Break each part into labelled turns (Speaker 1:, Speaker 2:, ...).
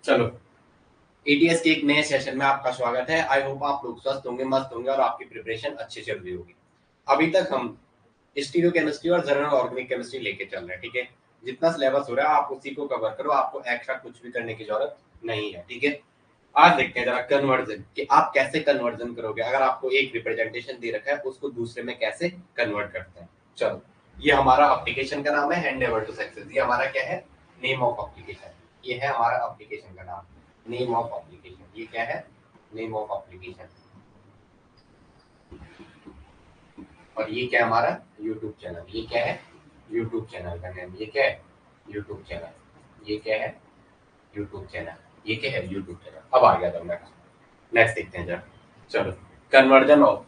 Speaker 1: चलो, एटीएस के एक नए सेशन में आपका स्वागत है। आई होप आप लोग स्वस्थ होंगे, मस्त होंगे और आपकी प्रिपरेशन अच्छी चल रही होगी। अभी तक हम स्टीरियोकेमिस्ट्री और जनरल ऑर्गेनिक केमिस्ट्री लेके चल रहे हैं, ठीक है। जितना सिलेबस हो रहा है आप उसी को कवर करो, आपको एक्स्ट्रा कुछ भी करने की जरूरत नहीं है, ठीक है। आज देखते हैं जरा कन्वर्जन कि आप कैसे कन्वर्जन करोगे। अगर आपको एक रिप्रेजेंटेशन दे रखा है उसको दूसरे में कैसे कन्वर्ट करते हैं। चलो, ये हमारा एप्लीकेशन का नाम है हैंडओवर टू सक्सेस। ये हमारा क्या है, नेम ऑफ एप्लीकेशन। ये है हमारा एप्लीकेशन का नाम, नेम ऑफ एप्लीकेशन। ये क्या है, नेम ऑफ एप्लीकेशन। और ये क्या है हमारा यूट्यूब चैनल। ये क्या है, यूट्यूब चैनल का नेम। ये क्या है, यूट्यूब चैनल। ये क्या है, यूट्यूब चैनल। ये क्या है, यूट्यूब चैनल। अब आ गया था मैं, नेक्स्ट देखते हैं जरा। चलो, conversion of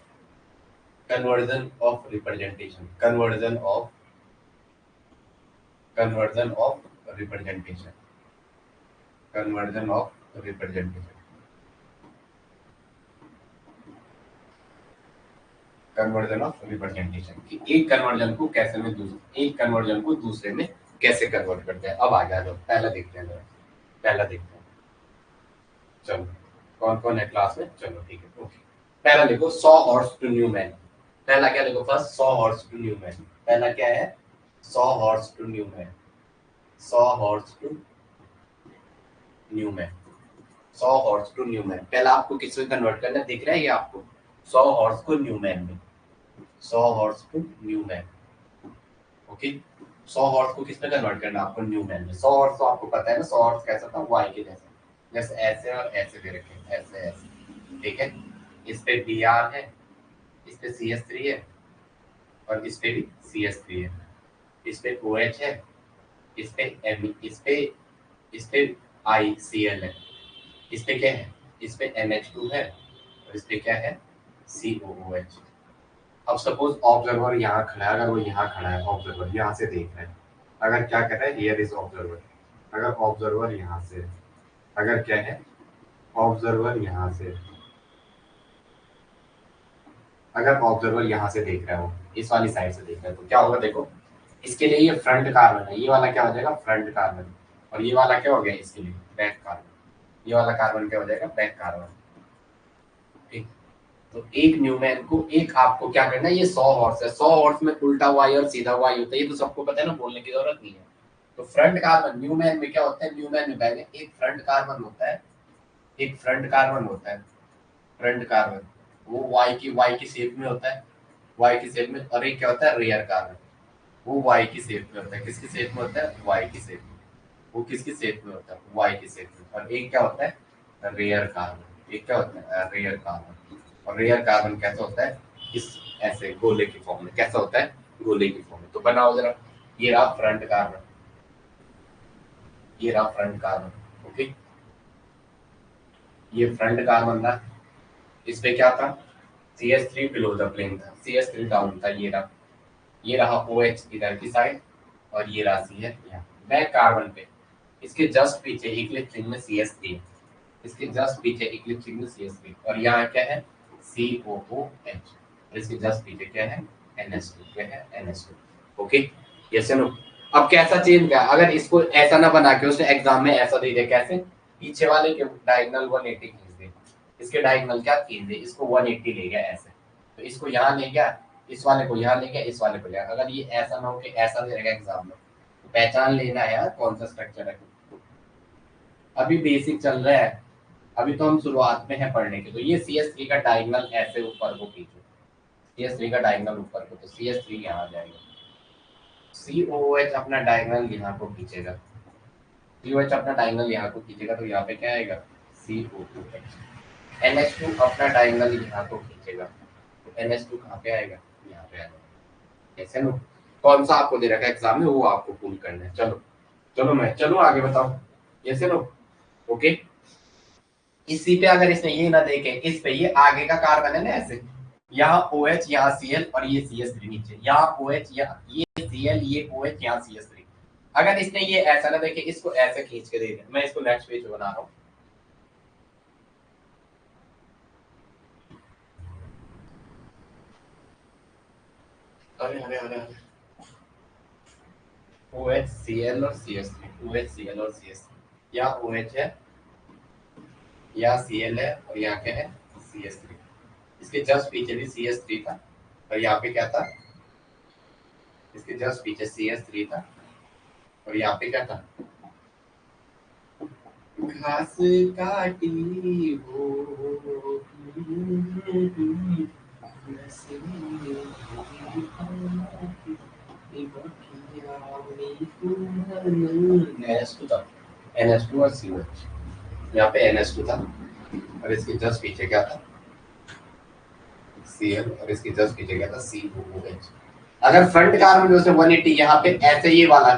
Speaker 1: representation, conversion of representation, conversion of representation, conversion of representation कि एक कन्वर्जन को कैसे में दूसरे, एक कन्वर्जन को दूसरे में कैसे कन्वर्ट करते हैं। अब आ गया, जो पहला देखते हैं जरा, पहला देखते हैं। चलो, कौन कौन है क्लास में, चलो ठीक है, ओके। पहला लिखो, sawhorse to Newman. पहला क्या लिखो, first sawhorse to Newman. पहला क्या है, sawhorse to Newman, sawhorse to Newman, sawhorse to Newman. पहला आपको किस में कन्वर्ट करना है, दिख रहा है ये आपको, सॉ हॉर्स को न्यू मैन में, सॉ हॉर्स को new man, okay. Saw horse को किस में कन्वर्ट करना है आपको, न्यू मैन में। सॉ हॉर्स तो आपको पता है ना, सॉ हॉर्स कैसा था, वाई के जैसा, जैसे ऐसे और ऐसे दे रखे हैं, ऐसे ऐसे, ठीक है। इस पे बी आर है, इस पे सी एस थ्री है, और इस पे भी सी एस थ्री है। इस पे ओ एच है, इस पे एम, इस पे आई सी एल है। इस पे क्या है, इस पे NH2 है, और इस पे क्या है, COOH। अब सपोज ऑब्जर्वर यहाँ खड़ा है, अगर वो यहाँ खड़ा है, ऑब्जर्वर यहाँ से देख रहा है, अगर क्या कर रहा है, हियर इज ऑब्जर्वर। अगर ऑब्जर्वर यहाँ से, अगर क्या है, ऑब्जर्वर यहाँ से, अगर ऑब्जर्वर यहाँ से देख रहा हो, इस वाली साइड से देख रहा है, तो क्या होगा देखो, इसके लिए ये फ्रंट कार्बन है, ये वाला क्या हो जाएगा, फ्रंट कार्बन। और ये वाला क्या हो गया इसके लिए, बैक कार्बन। ये वाला कार्बन क्या हो जाएगा, बैक कार्बन, ठीक। तो एक न्यूमैन को, एक आपको क्या करना है, ये 100 हॉर्स है, 100 हॉर्स में उल्टा वाई और सीधा वाई होता है, ये तो सबको पता है ना, बोलने की जरूरत नहीं है। तो फ्रंट कार्बन न्यूमैन में क्या होता है, न्यूमैन में पहले एक फ्रंट कार्बन होता है, एक फ्रंट कार्बन होता है, फ्रंट कार्बन। वो वाई की शेप में होता है, वाई की शेप में। और एक क्या होता है, रियर कार्बन। वो वाई की शेप में होता है, किसकी शेप में होता है, वाई की शेप में। वो किसकी शेप में होता है, वाई की शेप में। और एक क्या होता है, रेयर कार्बन। एक क्या होता है, रेयर कार्बन। और रेयर कार्बन कैसा होता है, इस ऐसे गोले की फॉर्म में, कैसा होता है, गोले की फॉर्म में। तो बनाओ जरा, ये रहा फ्रंट कार्बन, ये रहा फ्रंट कार्बन, ओके। ये फ्रंट कार्बन था, इस पे क्या था, CH3 बिलो द प्लेन था, CH3 डाउन था, ये रहा OH इधर की साइड, और ये रहा CH यहाँ बैक कार्बन पे। इसके जस्ट पीछे इक्लिप्स रिंग में CH3 है, इसके जस्ट पीछे इक्लिप्स रिंग में CH3, और यहाँ क्या है, COOH। और इसके जस्ट पीछे क्या है, NH2, क्या है, NH2, ओके। Yes no. अब कैसा चेंज किया, अगर इसको ऐसा ना बना के उसने एग्जाम में ऐसा दे दिया, कैसे, पीछे वाले के डायगोनल 180 खींच दे, इसके डायगोनल क्या खींच दे, इसको 180 ले गया ऐसे, तो इसको यहाँ ले गया, इस वाले को यहाँ ले गया, इस वाले को ले गया। अगर ये ऐसा ना हो कि ऐसा दे रहेगा एग्जाम में, तो पहचान लेना है यार कौन सा स्ट्रक्चर है। अभी बेसिक चल रहा है, अभी तो हम शुरुआत में है पढ़ने के। तो ये CH3 का डायगोनल ऐसे ऊपर को खींचो, CH3 का डायगोनल ऊपर को, तो CH3 यहाँ आ जाएगा। COOH अपना डायगोनल यहाँ को खींचेगा, COH अपना डायगोनल यहाँ को खींचेगा, तो यहाँ पे क्या आएगा, COOH। NH2 अपना डायगोनल यहाँ को खींचेगा, तो NH2 कहाँ पे आएगा, यहाँ पे आएगा। ऐसे नो, कौन सा आपको दे रखा है एग्जाम में, वो आपको पूरी करना है। चलो, चलो आगे बताओ, ऐसे नो, ओके। इसी पे अगर इसने ये ना देखे, इस पे ये आगे का कार्बन है ना ऐसे, यहाँ OH, यहाँ Cl, और ये CH3 नीचे, यहाँ OH, ये Cl, ये OH, यहाँ CH3। अगर इसने ये ऐसा ना देखे, इसको ऐसे खींच के दे दे। मैं इसको नेक्स्ट पेज बना रहा हूँ। अरे अरे अरे अरे, OH, Cl और CH3, OH, Cl और CH3, यहाँ OH है, यहाँ Cl है और यहाँ क्या है CS3। इसके जस्ट पीछे भी CS3 था और यहाँ पे क्या था, इसके जस्ट पीछे CS3 था और यहाँ पे क्या था, घास काटी हो NH2 था, NH2 और COH। यहाँ पे NH2 था और इसके जस्ट पीछे क्या था Cl और इसके जस्ट पीछे क्या था COOH। अगर फ्रंट कार्बन जो से 180 यहाँ पे ऐसे ये वाला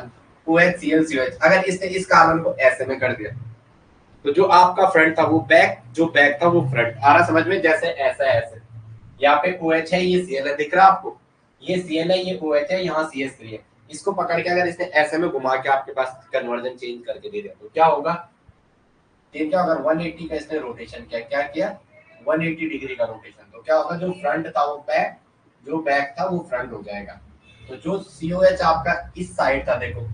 Speaker 1: OH Cl COH, अगर इसने इस कार्बन को ऐसे में कर दिया तो जो आपका फ्रंट था वो बैक, जो बैक था वो फ्रंट आ रहा समझ में, जैसे ऐसा ऐसे। यहाँ पे OH है, ये Cl है, दिख रहा आपको, ये Cl है, ये OH है, यहाँ CS3 है। इसको पकड़ के अगर इसने ऐसे में घुमा के आपके पास कन्वर्जन चेंज करके दे दिया तो क्या होगा, क्या अगर 180 का इसने रोटेशन किया, क्या किया 180 डिग्री का रोटेशन, तो क्या होगा, जो फ्रंट था वो बैक, जो बैक था वो फ्रंट हो जाएगा। तो जो COH आपका इस साइड था, देखो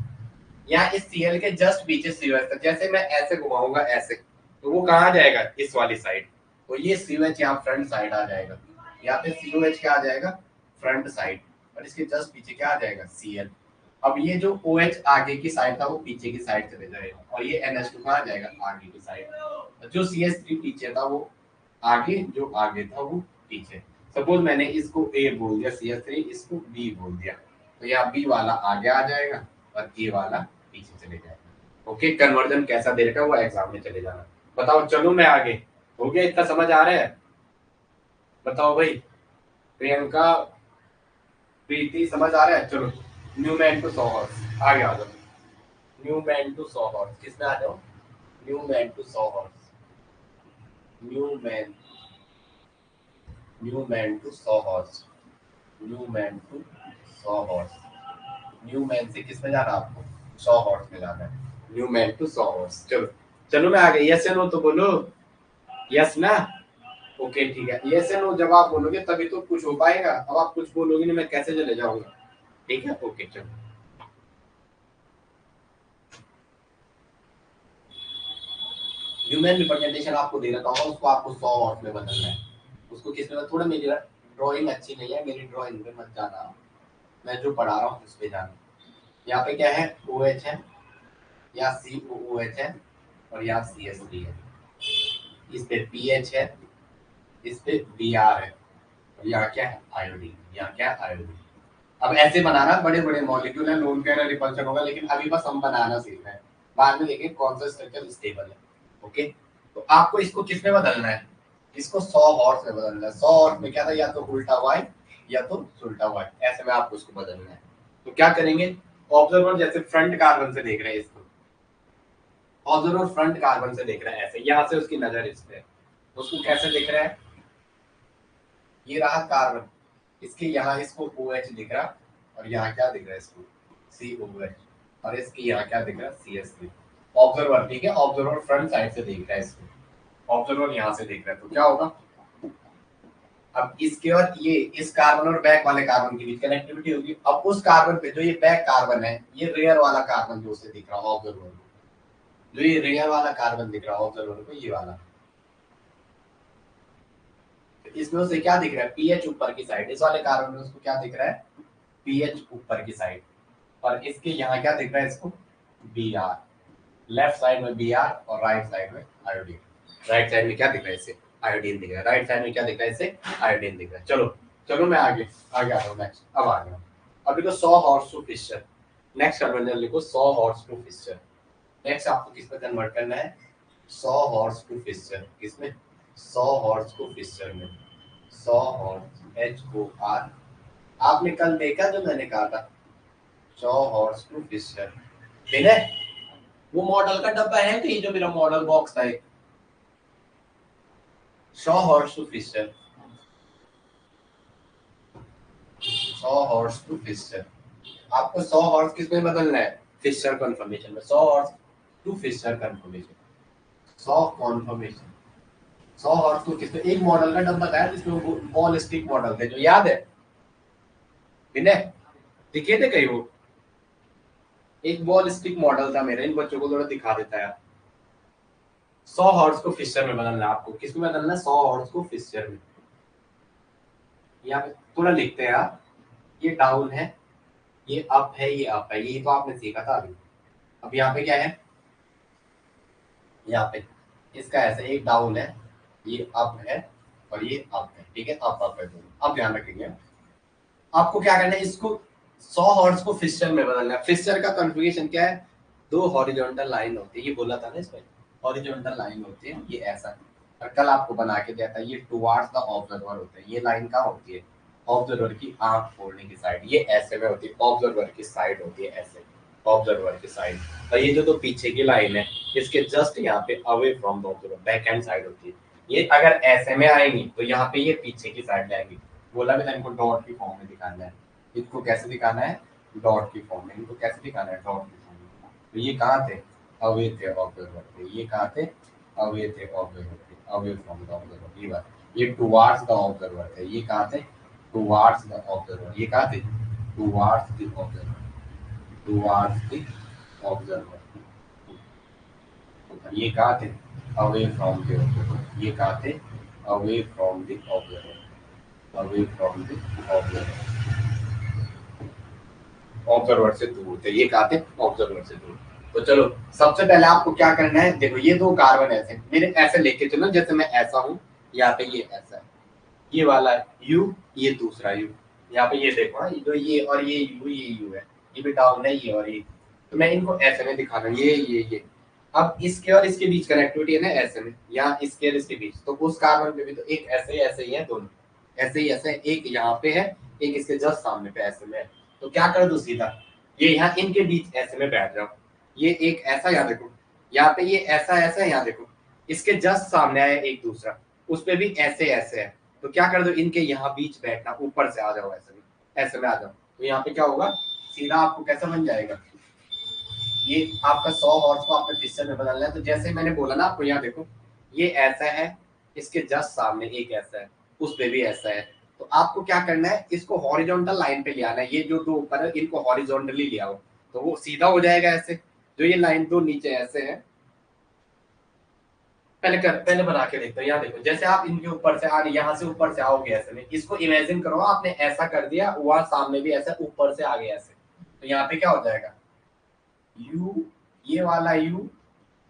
Speaker 1: यहाँ इस Cl के जस्ट पीछे COH था, जैसे मैं ऐसे घुमाऊंगा ऐसे तो वो कहाँ आ जाएगा, इस वाली साइड, तो ये COH यहाँ फ्रंट साइड आ जाएगा। यहाँ पे COH क्या आ जाएगा, फ्रंट साइड, और इसके जस्ट पीछे क्या आ जाएगा Cl। अब ये जो OH आगे की साइड था वो पीछे की साइड चले जाएगा और ये NH2 कहाँ आ जाएगा, आगे की साइड। जो CS3 पीछे था वो आगे, जो आगे था वो पीछे। सपोज मैंने इसको A बोल दिया CS3, इसको B बोल दिया, तो यहाँ B वाला आगे आ जाएगा और A वाला पीछे चले जाएगा। ओके, कन्वर्जन कैसा दे रखा है वो एग्जाम में चले जाना। बताओ, चलो मैं आगे, हो गया, इतना समझ आ रहा है, बताओ भाई, प्रियंका, प्रीति, समझ आ रहा है। चलो, न्यूमैन टू सॉहॉर्स, आगे आ जाओ। न्यूमैन टू सॉहॉर्स, किसमें आ जाओ, Newman to sawhorse, Newman, Newman to sawhorse, Newman to sawhorse. Newman से किसमें जाना आपको, सॉहॉर्स में जाना है, न्यूमैन टू सॉहॉर्स। चलो चलो मैं आ गया, यस या नो तो बोलो, यस ना, ओके ठीक है, यस या नो जब आप बोलोगे तभी तो कुछ हो पाएगा, अब आप कुछ बोलोगे नहीं मैं कैसे चले जाऊंगा, ठीक है, ओके चलो। ह्यूमन रिप्रेजेंटेशन आपको दे रखा होगा, उसको आपको 100 वॉट में बदलना है। उसको किस में, थोड़ा मेरी ड्राइंग अच्छी नहीं है, मेरी ड्राइंग पे मत जाना, मैं जो पढ़ा रहा हूँ उस पे जाना। यहाँ पे क्या है, OH है, यहाँ COOH है और यहाँ CS3 है, इस पे PH है, इस पे Br है और यहाँ क्या है, आयोडीन, यहाँ क्या है, आयोडीन। अब ऐसे बनाना, बड़े बड़े मॉलिक्यूल है, लोन कह रहा रिपल्शन होगा, लेकिन अभी बस हम बनाना सीख रहे हैं, बाद में देखेंगे कौन सा स्ट्रक्चर स्टेबल है। ओके, तो आपको इसको किस में बदलना है, इसको 100 हॉर्स में बदलना है। 100 हॉर्स में क्या था, या तो उल्टा वाई या तो उल्टा वाई, ऐसे में आपको इसको बदलना है। तो क्या करेंगे, ऑब्जर्वर जैसे फ्रंट कार्बन से देख रहे हैं इसको, ऑब्जर्वर फ्रंट कार्बन से देख रहा है, ऐसे यहाँ से उसकी नजर इस पे, उसको कैसे देख रहा है, ये रहा कार्बन, इसके यहाँ इसको OH दिख रहा और यहाँ क्या दिख रहा है इसको, COH, और इसके यहाँ क्या दिख रहा है, CS3। ऑब्जर्वर, ठीक है, ऑब्जर्वर फ्रंट साइड से देख रहा है इसको, ऑब्जर्वर यहाँ से देख रहा है, तो क्या होगा, अब इसके और ये इस कार्बन और बैक वाले कार्बन के बीच कनेक्टिविटी होगी। अब उस कार्बन पे जो ये बैक कार्बन है, ये रेयर वाला कार्बन जो उसे दिख रहा है ऑब्जर्वर को, जो ये रेयर वाला कार्बन दिख रहा है ऑब्जर्वर को, ये वाला, इसमें उसे क्या दिख रहा है, पीएच ऊपर की साइड, इस वाले कार्बन में उसको क्या दिख रहा है, पीएच ऊपर की साइड, और इसके यहाँ क्या दिख रहा है इसको, Br, लेफ्ट साइड में Br और राइट साइड में आयोडीन। राइट साइड में क्या दिख रहा है इसे, आयोडीन दिख रहा है, राइट साइड में क्या दिख रहा है इसे, आयोडीन दिख रहा है। चलो चलो मैं आगे आगे आ रहा हूँ, नेक्स्ट अब आ गया, अभी तो 100 horse to Fischer, next conversion लिखो 100 हॉर्स टू फिशर। नेक्स्ट आपको किस पे कन्वर्ट करना है, 100 हॉर्स टू फिशर, किसमें, 100 हॉर्स टू फिशर में, 100 हॉर्स HOR, आपने कल देखा जो मैंने कहा था 100 हॉर्स टू फिशर, विनय वो मॉडल का डब्बा है कहीं, जो मेरा मॉडल बॉक्स था, 100 horse to Fischer, 100 horse to Fischer. आपको 100 हॉर्स किस में बदलना है, फिशर कन्फर्मेशन में, 100 horse to Fischer conformation, 100 conformation, 100 horse to किस में, एक मॉडल का डब्बा था जिसमें बॉल स्टिक मॉडल थे, जो याद है विनय, दिखे थे कहीं वो, एक बॉल स्टिक मॉडल था मेरा, इन बच्चों को थोड़ा दिखा देता है। 100 हर्ट्ज को फिक्सचर में बदलना है आपको। किस में बदलना है? 100 हर्ट्ज को फिक्सचर में। यहाँ पे थोड़ा लिखते हैं आप, ये डाउन है, ये अप है, ये अप है, ये तो आपने सीखा था अभी। अब यहाँ पे क्या है? यहाँ पे इसका ऐसे एक डाउन है, ये अप है और ये अप है, ठीक है, अप अप है दोनों। अब ध्यान रखेंगे आपको क्या करना है, इसको 100 हर्ट्ज को फिक्सचर में बदलना है। फिक्सचर का कॉन्फ़िगरेशन क्या है? दो हॉरिजॉन्टल लाइन होती है, ये बोला था ना इसमें, हॉरिजॉन्टल लाइन होती है, ये ऐसा। और कल आपको बना के दिया था, ये टुवार्ड्स द ऑब्जर्वर होते हैं। ये लाइन कहाँ होती है? ऑब्जर्वर की आंख फोड़ने की साइड, ये ऐसे में होती है, ऑब्जर्वर की साइड होती है ऐसे, ऑब्जर्वर की साइड। और ये जो तो पीछे की लाइन है, इसके जस्ट यहाँ पे away from the observer, back hand side होती है। ये अगर ऐसे में आएंगी तो यहाँ पे ये पीछे की साइड जाएंगी। बोला भी था इनको डॉट की फॉर्म में दिखाना है। इनको कैसे दिखाना है? डॉट की फॉर्म में। इनको कैसे दिखाना है? डॉट की फॉर्म में। तो ये कहाँ थे? अवे थे ऑब्जर्वर थे। ये कहाँ थे? अवे थे ऑब्जर्वर थे, अवे फ्रॉम द ऑब्जर्वर। ये बात, ये टुवार्ड्स द ऑब्जर्वर थे। ये कहाँ थे? Towards the observer. ये कहाँ थे? Towards the observer, towards the observer. ये कहाँ थे? Away from the observer. ये कहाँ थे? Away from the observer, away from the observer, observer से दूर थे। ये कहा थे? ऑब्जर्वर से दूर। तो चलो सबसे पहले आपको क्या करना है, देखो ये दो कार्बन ऐसे मेरे ऐसे लेके चलो, जैसे मैं ऐसा हूँ, यहाँ पे ये ऐसा है, ये वाला यू, ये दूसरा यू। यहाँ पे ये देखो, हाँ, जो ये और ये यू है, ये भी डाउन है, ये और ये। तो मैं इनको ऐसे में दिखा रहा हूँ, ये। अब इसके और इसके बीच कनेक्टिविटी है ना ऐसे में, यहाँ इसके और इसके बीच। तो उस कार्बन पे भी तो एक ऐसे ही है, दोनों ऐसे ही ऐसे, एक यहाँ पे है, एक इसके जस्ट सामने पे ऐसे में है। तो क्या कर दो सीधा, ये यहाँ इनके बीच ऐसे में बैठ जाओ। ये एक ऐसा, यहाँ देखो, यहाँ पे ये ऐसा ऐसा है, यहाँ देखो इसके जस्ट सामने आया एक दूसरा, उस पे भी ऐसे ऐसे है। तो क्या कर दो, इनके यहाँ बीच बैठना, ऊपर से आ जाओ ऐसे में आ जाओ। तो यहाँ पे क्या होगा, सीधा आपको कैसा बन जाएगा, ये आपका 100 हॉर्स को आपने फिक्सर में बदलना है। तो जैसे मैंने बोला ना आपको, यहाँ देखो ये ऐसा है, इसके जस्ट सामने एक ऐसा है, उस पे भी ऐसा है। तो आपको क्या करना है, इसको हॉरिजॉन्टल लाइन पे ले आना है। ये जो दो ऊपर है इनको हॉरिजॉन्टली ले आओ, तो वो सीधा हो जाएगा ऐसे। जो ये लाइन दो नीचे ऐसे है, पहले बना के देखते हो। यहाँ देखो, जैसे आप इनके ऊपर से आ रहे, यहाँ से ऊपर से आओगे ऐसे में, इसको इमेजिन करो आपने ऐसा कर दिया, वहां सामने भी ऐसा ऊपर से आ गया ऐसे। तो यहाँ पे क्या हो जाएगा, यू, ये वाला यू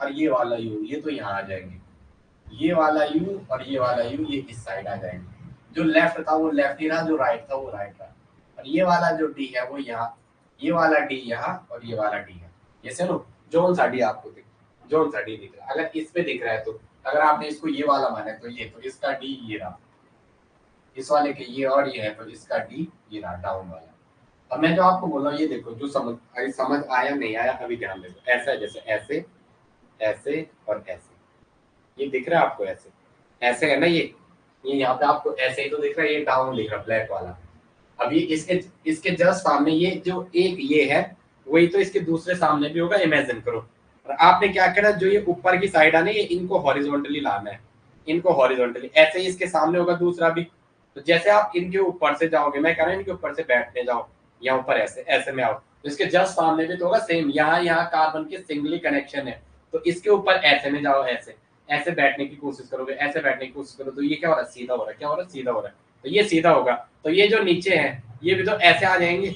Speaker 1: और ये वाला यू, ये तो यहाँ आ जाएंगे। ये वाला यू और ये वाला यू, ये इस साइड आ जाएंगे। जो लेफ्ट था वो लेफ्ट ही रहा, जो राइट था वो राइट रहा। और ये वाला जो डी है वो यहाँ, ये वाला डी यहाँ और ये वाला डी है। ये सुनो, जोन सा डी आपको दिख, जोन सा डी दिख रहा है। अगर इस पे दिख रहा है तो, अगर आपने इसको ये वाला माना है तो ये, तो इसका डी ये रहा, इस वाले के ये और ये है, तो इसका डी ये रहा, डाउन वाला। अब मैं जो आपको बोल रहा हूँ ये देखो, जो समझ आया नहीं आया अभी ध्यान दे। ऐसा है, जैसे ऐसे ऐसे और ऐसे, ये दिख रहा है आपको ऐसे ऐसे है ना, ये यहाँ पे आपको ऐसे ही तो दिख रहा है, ये डाउन दिख रहा है ब्लैक वाला। अब ये इसके जस्ट सामने ये जो एक ये है, वही तो इसके दूसरे सामने भी होगा, इमेजिन करो। और आपने क्या करना, जो ये ऊपर की साइड है ना, ये इनको हॉरिजॉन्टली लाना है, इनको हॉरिजॉन्टली। ऐसे ही इसके सामने होगा दूसरा भी। तो जैसे आप इनके ऊपर से जाओगे, मैं कह रहा हूँ इनके ऊपर से बैठने जाओ, या ऊपर ऐसे ऐसे में आओ, तो इसके जस्ट सामने भी तो होगा सेम, यहाँ कार्बन के सिंगली कनेक्शन है। तो इसके ऊपर ऐसे में जाओ, ऐसे ऐसे बैठने की कोशिश करोगे, ऐसे बैठने की कोशिश करो, तो ये क्या हो रहा है, सीधा हो रहा है। क्या हो रहा है? सीधा हो रहा है। तो ये सीधा होगा। तो ये जो नीचे है ये भी तो ऐसे आ जाएंगे,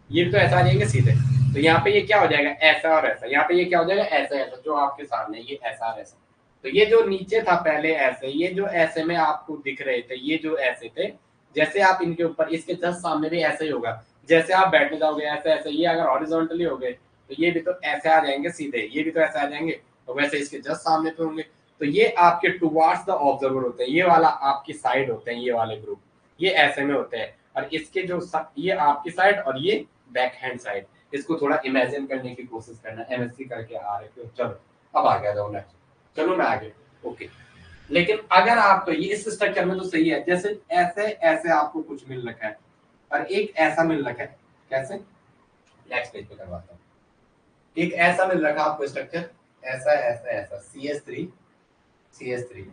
Speaker 1: ये भी तो ऐसा आ जाएंगे सीधे। तो यहाँ पे ये क्या हो जाएगा, ऐसा और ऐसा। यहाँ पे ये क्या हो जाएगा, ऐसा ऐसा, जो आपके सामने ये ऐसा और ऐसा। तो ये जो नीचे था पहले ऐसे, ये जो ऐसे में आपको दिख रहे थे, ये जो ऐसे थे, जैसे आप इनके ऊपर, इसके जस्ट सामने भी ऐसे ही होगा। जैसे आप बैठने जाओगे ऐसे ऐसे, ये अगर हॉरिजॉन्टली हो गए तो ये भी तो ऐसे आ जाएंगे सीधे, ये भी तो ऐसे आ जाएंगे, और वैसे इसके जस्ट सामने पे होंगे। तो ये आपके टुवार्ड्स द ऑब्जर्वर होते हैं, ये वाला आपकी साइड होते हैं, ये वाले ग्रुप ये ऐसे में होते हैं। और इसके जो ये आपकी साइड और ये बैक हैंड साइड, इसको थोड़ा इमेजिन करने की कोशिश करना। एमएससी करके आ रहे थे, चलो अब आ गया जाओ नेक्स्ट, चलो मैं आगे। ओके, लेकिन अगर आप, तो ये इस स्ट्रक्चर में तो सही है, जैसे ऐसे ऐसे आपको कुछ मिल रखा है और एक ऐसा मिल रखा है, कैसे, नेक्स्ट पेज पे करवाता हूँ। एक ऐसा मिल रखा है आपको स्ट्रक्चर, ऐसा ऐसा ऐसा, CH3 CH3,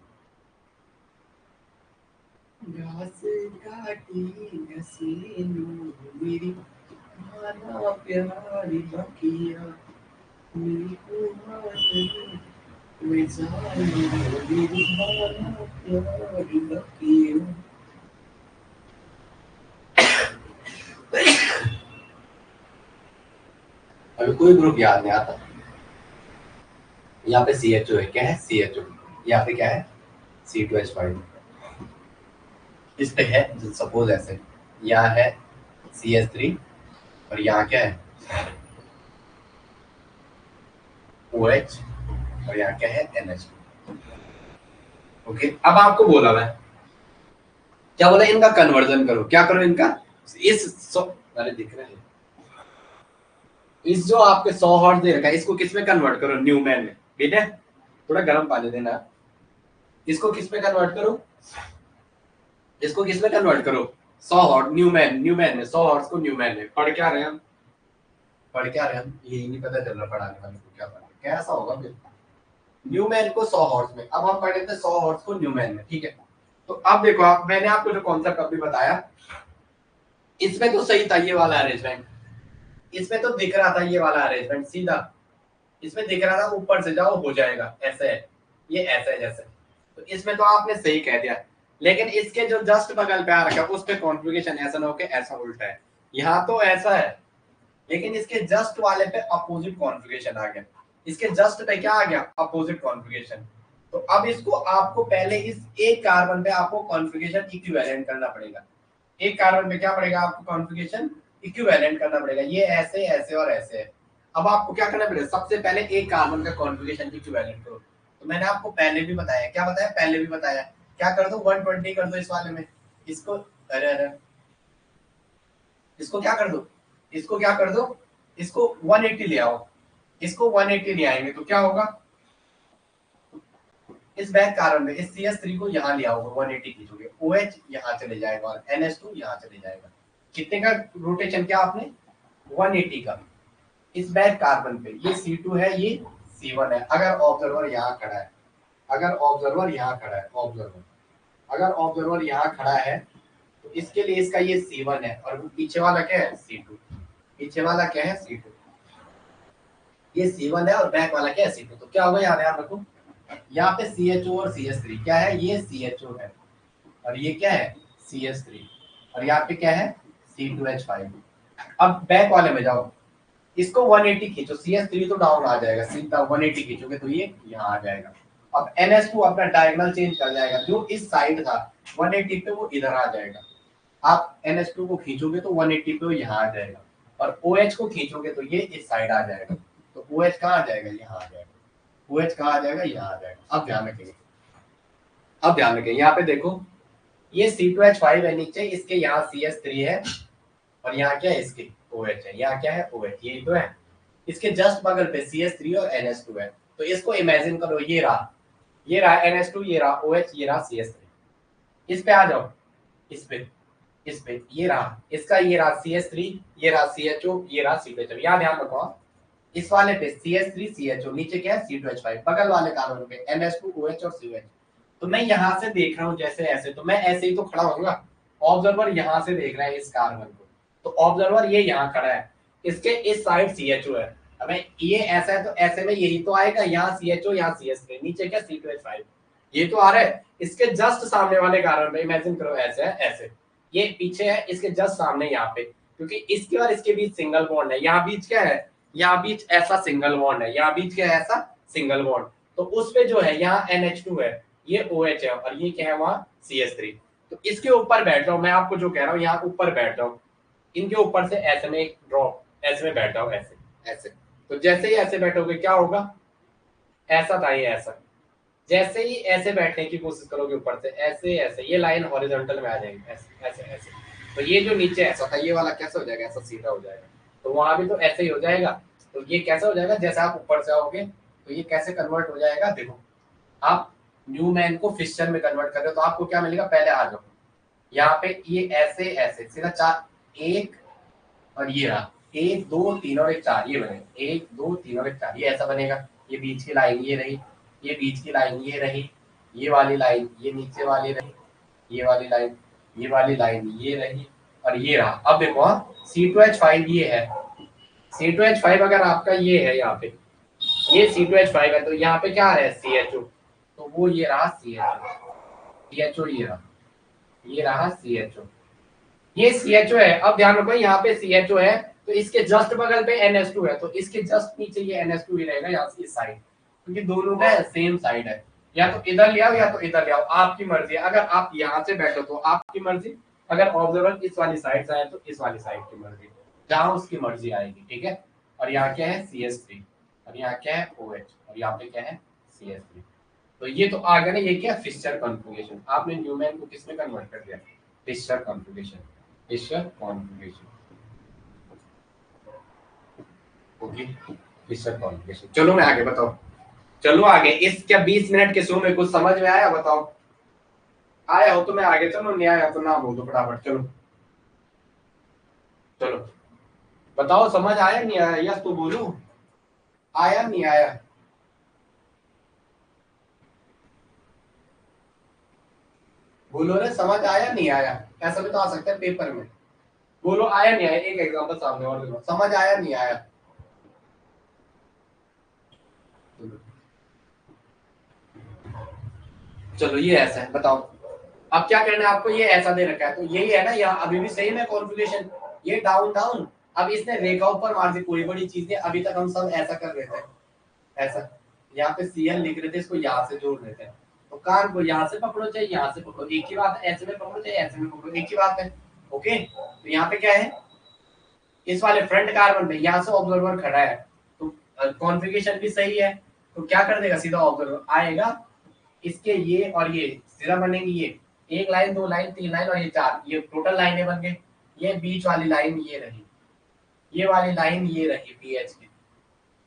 Speaker 1: घास काटी हसीनो मेरी, माना प्यारी बकिया मेरी कुमारी। अभी कोई ग्रुप याद नहीं आता। यहाँ पे CHO है, क्या है CHO, यहाँ पे क्या है C2H5, इस पे है सपोज ऐसे, यहाँ है CH3 और यहाँ क्या है OH और यहाँ क्या है NH2। ओके, अब आपको बोला मैं क्या बोला, इनका कन्वर्जन करो, क्या करो इनका, अरे दिख रहा है, इस जो आपके 100 हर्ट्ज दे रखा है इसको किस में कन्वर्ट करो, न्यूमैन में। बेटा थोड़ा गर्म पानी देना, इसको किस में कन्वर्ट करो, इसको किस में कन्वर्ट करो, 100 हर्ट्ज न्यूमैन में, 100 हर्ट्ज को न्यूमैन में। पढ़ क्या रहे हम, पढ़ क्या रहे हम, यही नहीं पता चल रहा पढ़ाने वाले को क्या पढ़ा, कैसा होगा फिर न्यूमैन को 100 हर्ट्ज में, अब हम पढ़ लेते हैं 100 हर्ट्ज को न्यूमैन में, ठीक है। तो अब देखो आप, मैंने आपको जो कॉन्सेप्ट अभी बताया इसमें तो सही था ये वाला अरेंजमेंट, इसमें तो दिख रहा था ये वाला अरेंजमेंट सीधा, इसमें दिख रहा था ऊपर से जाओ हो जाएगा ऐसे है, ये ऐसे है जैसे, तो इसमें तो आपने सही कह दिया। लेकिन इसके जो जस्ट बगल पे आ रखा है उस पे कॉन्फ़िगरेशन ऐसा ना हो कि ऐसा उल्टा है, यहाँ तो ऐसा है लेकिन इसके जस्ट वाले पे अपोजिट कॉन्फ़िगरेशन आ गया, इसके जस्ट पे क्या आ गया अपोजिट कॉन्फ़िगरेशन। तो अब इसको आपको पहले इस एक कार्बन पे आपको कॉन्फ़िगरेशन इक्विवेलेंट करना पड़ेगा, एक कार्बन पे क्या पड़ेगा आपको कॉन्फ़िगरेशन इक्विवेलेंट करना पड़ेगा, ये ऐसे ऐसे और ऐसे है। अब आपको क्या करना पड़ेगा, सबसे पहले एक कार्बन का कॉन्फ़िगरेशन इक्विवेलेंट करो। तो मैंने आपको पहले भी बताया, क्या बताया पहले भी बताया, क्या कर दो 120 कर दो इस वाले में, इसको अरे अरे इसको क्या कर दो, इसको क्या कर दो, इसको 180 ले आओ, इसको 180 ले आएंगे तो क्या होगा, इस बैक कार्बन में इस CH3 को यहाँ ले आओगे 180 खींचोगे, OH यहाँ चले जाएगा और NH2 यहाँ चले जाएगा। कितने का रोटेशन क्या आपने 180 का, इस बैक कार्बन पे ये C2 है ये C1 है। अगर ऑब्जर्वर यहाँ खड़ा है, अगर ऑब्जर्वर यहाँ खड़ा है, ऑब्जर्वर अगर ऑब्जर्वर यहाँ खड़ा है तो इसके लिए इसका ये C1 है और पीछे वाला क्या है C2, पीछे वाला क्या है C2, ये C1 है और बैक वाला क्या है C2। तो क्या होगा यहाँ ध्यान रखो, यहाँ पे CHO और CH3 क्या है, ये CHO है और ये क्या है CH3 और यहाँ पे क्या है C2H5। अब बैक वाले में जाओ, इसको 180 खींचो, CH3 तो डाउन आ जाएगा, सीधा 180 खींचोगे तो ये यहाँ आ जाएगा। अब NH2 अपना डायगोनल चेंज कर जाएगा, जो इस साइड था 180 पे वो इधर आ जाएगा। आप NH2 को खींचोगे तो 180 पे वो यहाँ आ जाएगा और OH को खींचोगे तो ये इस साइड आ जाएगा। तो OH कहाँ आ जाएगा, यहाँ आ जाएगा, OH कहाँ आ जाएगा, यहाँ आ जाएगा। अब ध्यान रखेंगे, अब ध्यान रखेंगे, यहाँ पे देखो ये C2H5 है नीचे, इसके यहाँ CH3 है और यहाँ क्या है इसके OH है, यहाँ क्या है OH, यही तो है। इसके जस्ट बगल पे CH3 और NH2 है। तो इसको इमेजिन करो, ये रहा NH2, ये रहा OH, ये रहा CH3। इस पे आ जाओ, इस पे ये रहा इसका, ये रहा CH3, ये रहा CHO, ये रहा C2H5। यहाँ ध्यान रखो आप, इस वाले पे CH3 CHO, नीचे क्या है C2H5, बगल वाले कार्बन पे NH2 OH और COH। तो मैं यहाँ से देख रहा हूँ जैसे ऐसे, तो मैं ऐसे ही तो खड़ा होऊंगा, ऑब्जर्वर यहाँ से देख रहा है इस कार्बन को, तो ऑब्जर्वर ये यहाँ खड़ा है, इसके इस साइड CHO है, हमें ये ऐसा है तो ऐसे में यही तो आएगा, यहाँ CHO यहाँ CH3, नीचे क्या C2H5, ये तो आ रहा है। इसके जस्ट सामने वाले कार्बन पे इमेजिन करो ऐसे है, ऐसे ये पीछे है, इसके जस्ट सामने यहाँ पे, क्योंकि इसके और इसके बीच सिंगल बॉन्ड है, यहाँ बीच क्या है, यहाँ बीच ऐसा सिंगल बॉन्ड है, यहाँ बीच क्या है ऐसा सिंगल बॉन्ड। तो उस पे जो है यहाँ NH2 है, ये OH है और ये क्या है वहाँ CH3। तो इसके ऊपर बैठ जाओ, मैं आपको जो कह रहा हूँ यहाँ ऊपर बैठ जाओ, इनके ऊपर से ऐसे में एक ड्रॉप ऐसे में बैठ जाओ, ऐसे ऐसे। तो जैसे ही ऐसे बैठोगे क्या होगा, ऐसा था ये ऐसा, जैसे ही ऐसे बैठने की कोशिश करोगे ऊपर से ऐसे ऐसे, ये लाइन हॉरिजॉन्टल में आ जाएगी ऐसे ऐसे ऐसे। तो ये जो नीचे ऐसा था ये वाला कैसे हो जाएगा, ऐसा सीधा हो जाएगा। तो वहां भी तो ऐसे ही हो जाएगा। तो ये कैसे हो जाएगा, जैसे आप ऊपर से आओगे तो ये कैसे कन्वर्ट हो जाएगा, देखो आप न्यूमैन को फिशर में कन्वर्ट कर रहे हो तो आपको क्या मिलेगा, पहले आ जाओ यहाँ पे, ये ऐसे ऐसे सीधा चार, एक और ये रहा 1 2 3 और 1 4, ये बनेगा 1 2 3 और 1 4, ये ऐसा बनेगा। ये बीच की लाइन ये रही, ये बीच की लाइन ये रही, ये वाली लाइन ये नीचे वाली रही, ये वाली लाइन ये वाली लाइन ये रही और ये रहा। अब देखो हाँ C2H5 ये है, C2H5 अगर आपका ये है यहाँ पे, ये C2H5 है, तो यहाँ पे क्या आ रहा है CHO, तो वो ये रहा CHO ये रहा CHO, ये CHO है। अब ध्यान रखो यहाँ पे CHO है, तो इसके जस्ट बगल पे NH2 है, तो इसके जस्ट नीचे ये NH2 ही रहेगा यहाँ से इस साइड, क्योंकि दोनों का सेम साइड है। या तो इधर ले आओ या तो इधर ले आओ, आपकी मर्जी है। अगर आप यहाँ से बैठो तो आपकी मर्जी, अगर ऑब्जर्वर इस वाली साइड से आए तो इस वाली साइड की मर्जी, जहां उसकी मर्जी आएगी, ठीक है। और यहाँ क्या है CH3, और यहाँ क्या है OH, और यहाँ पे क्या है CH3। तो ये तो आ गया ना, ये क्या फिशर कॉन्फ़िगरेशन। आपने न्यूमैन को किसमें कन्वर्ट कर दिया, Fischer configuration, Fischer configuration, okay, Fischer configuration. चलो मैं आगे बताओ, चलो आगे। इस क्या 20 मिनट के शो में कुछ समझ में आया, बताओ। आया हो तो मैं आगे चलो, नहीं आया तो ना बोल दो फटाफट। चलो चलो बताओ, समझ आया नहीं आया, यस तो बोलो, आया नहीं आया। बोलो रे, समझ आया नहीं आया, ऐसा भी तो आ सकता है पेपर में। बोलो आया नहीं आया, एक एग्जांपल सामने और देखो, समझ आया नहीं आया। चलो ये ऐसा है, बताओ अब क्या करना है आपको। ये ऐसा दे रखा है, तो यही है ना, यहाँ अभी भी सेम है कॉन्फ़िगरेशन, ये डाउन डाउन। अब इसने रेखा ऊपर मार दी, कोई बड़ी चीज नहीं, अभी तक हम सब ऐसा कर रहे थे, ऐसा। यहाँ पे CL लिख रहे थे, इसको यहाँ से जोड़ रहे थे, तो कान को यहाँ से पकड़ो चाहे यहाँ से पकड़ो, एक ही बात है। ऐसे में पकड़ो चाहे ऐसे में पकड़ो, एक ही बात है। ओके, तो यहाँ पे क्या है, इस वाले फ्रंट कार्बन पे यहाँ से ऑब्जर्वर खड़ा है, तो कॉन्फ़िगरेशन भी सही है, तो क्या कर देगा, सीधा ऑब्जर्वर आएगा। इसके ये और ये सीधा बनेंगे, ये एक लाइन, दो लाइन, तीन लाइन, और ये चार, ये टोटल लाइनें बन गई। ये बीच वाली लाइन ये रही, ये वाली लाइन ये रही पीएच की,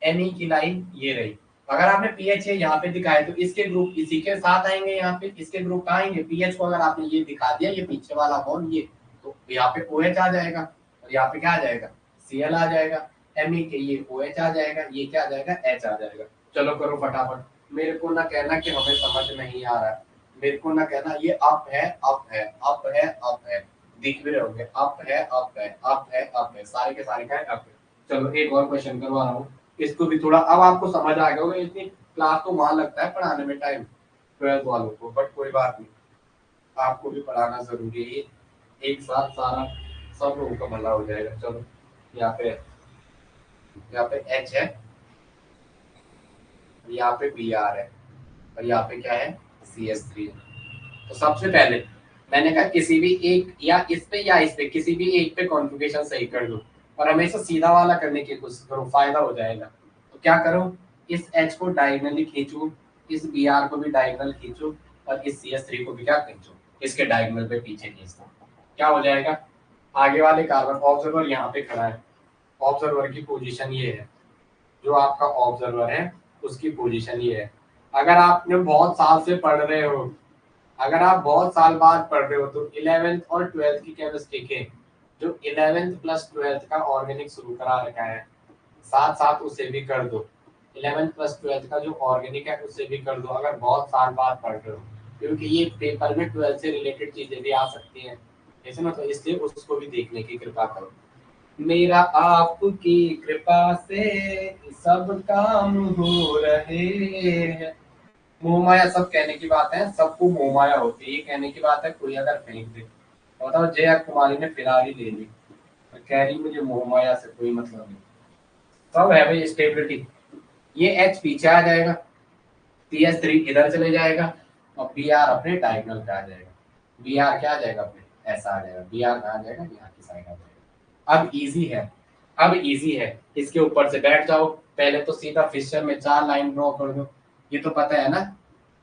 Speaker 1: NE की लाइन ये रही। अगर आपने पीएच यहाँ पे दिखाया तो इसके ग्रुप इसी के साथ आएंगे, यहाँ पे इसके ग्रुप कहाँ आएंगे, पीएच को अगर आपने ये दिखा दिया, ये पीछे वाला बॉन्ड ये, तो यहाँ पे OH आ जाएगा, और यहाँ पे क्या आ जाएगा, Cl आ जाएगा। Me के ये OH आ जाएगा, ये क्या आ जाएगा, H आ जाएगा। चलो करो फटाफट, मेरे को ना कहना कि हमें समझ नहीं आ रहा है, मेरे को ना कहना ये अप है अप है अप है अप है, दिख भी रहे होंगे, अप है अप है अप है अप है, सारे के सारे का है अप है। चलो एक और क्वेश्चन करवा रहा हूँ, इसको भी थोड़ा अब आपको समझ आ गया होगा। इतनी क्लास तो वहां लगता है पढ़ाने में टाइम 12th वालों को, बट कोई बात नहीं, आपको भी पढ़ाना जरूरी है, एक साथ सारा सब लोगों का भला हो जाएगा। चलो यहाँ पे H है, यहाँ पे Br है, और यहाँ पे क्या है CH3 है। तो सबसे पहले मैंने कहा किसी भी एक, या इस पे या इस पे, किसी भी एक पे कॉन्फ़िगरेशन सही कर दो, और हमेशा सीधा वाला करने की कोशिश करो, फायदा हो जाएगा। तो क्या करो, इस H को डायगनली खींचो, इस Br को भी डायगनल खींचो, और इस CH3 को भी क्या खींचो, इसके डायगनल पे पीछे खींच दो। क्या हो जाएगा, आगे वाले कार्बन, ऑब्जर्वर यहाँ पे खड़ा है, ऑब्जर्वर की पोजीशन ये है, जो आपका ऑब्जर्वर है उसकी पोजीशन ये है। अगर आपने बहुत साल से पढ़ रहे हो, अगर आप बहुत साल बाद पढ़ रहे हो, तो 11th और 12th की केमिस्ट्री के जो 11th प्लस 12th का ऑर्गेनिक शुरू करा रखा है, साथ साथ उसे भी कर दो। 11th प्लस 12th का जो ऑर्गेनिक है उसे भी कर दो, अगर बहुत साल बाद पढ़ रहे हो, क्योंकि ये पेपर में 12th से रिलेटेड चीजें भी आ सकती हैं, ऐसे ना, तो इसलिए उसको भी देखने की कृपा करो। मेरा आपकी कृपा से सब काम हो रहे हैं। मोहमाया सब कहने की बात है, सबको मोहमाया होती है, ये कहने की बात है। कोई अगर फेंक दे, बताओ जया कुमारी ने फिरारी ले ली, कह रही मुझे मोहमाया से कोई मतलब नहीं, सब है भाई स्टेबिलिटी। ये H पीछे आ जाएगा, CH3 इधर चले जाएगा, और Br अपने डायगोनल पे आ जाएगा। Br क्या आ जाएगा, अपने ऐसा आ जाएगा, Br कहाँ आ जाएगा, यहाँ की साइड आ जाएगा। अब इजी है, अब इजी है, इसके ऊपर से बैठ जाओ। पहले तो सीधा फिशर में 4 लाइन ड्रॉ कर दो, ये तो पता है ना,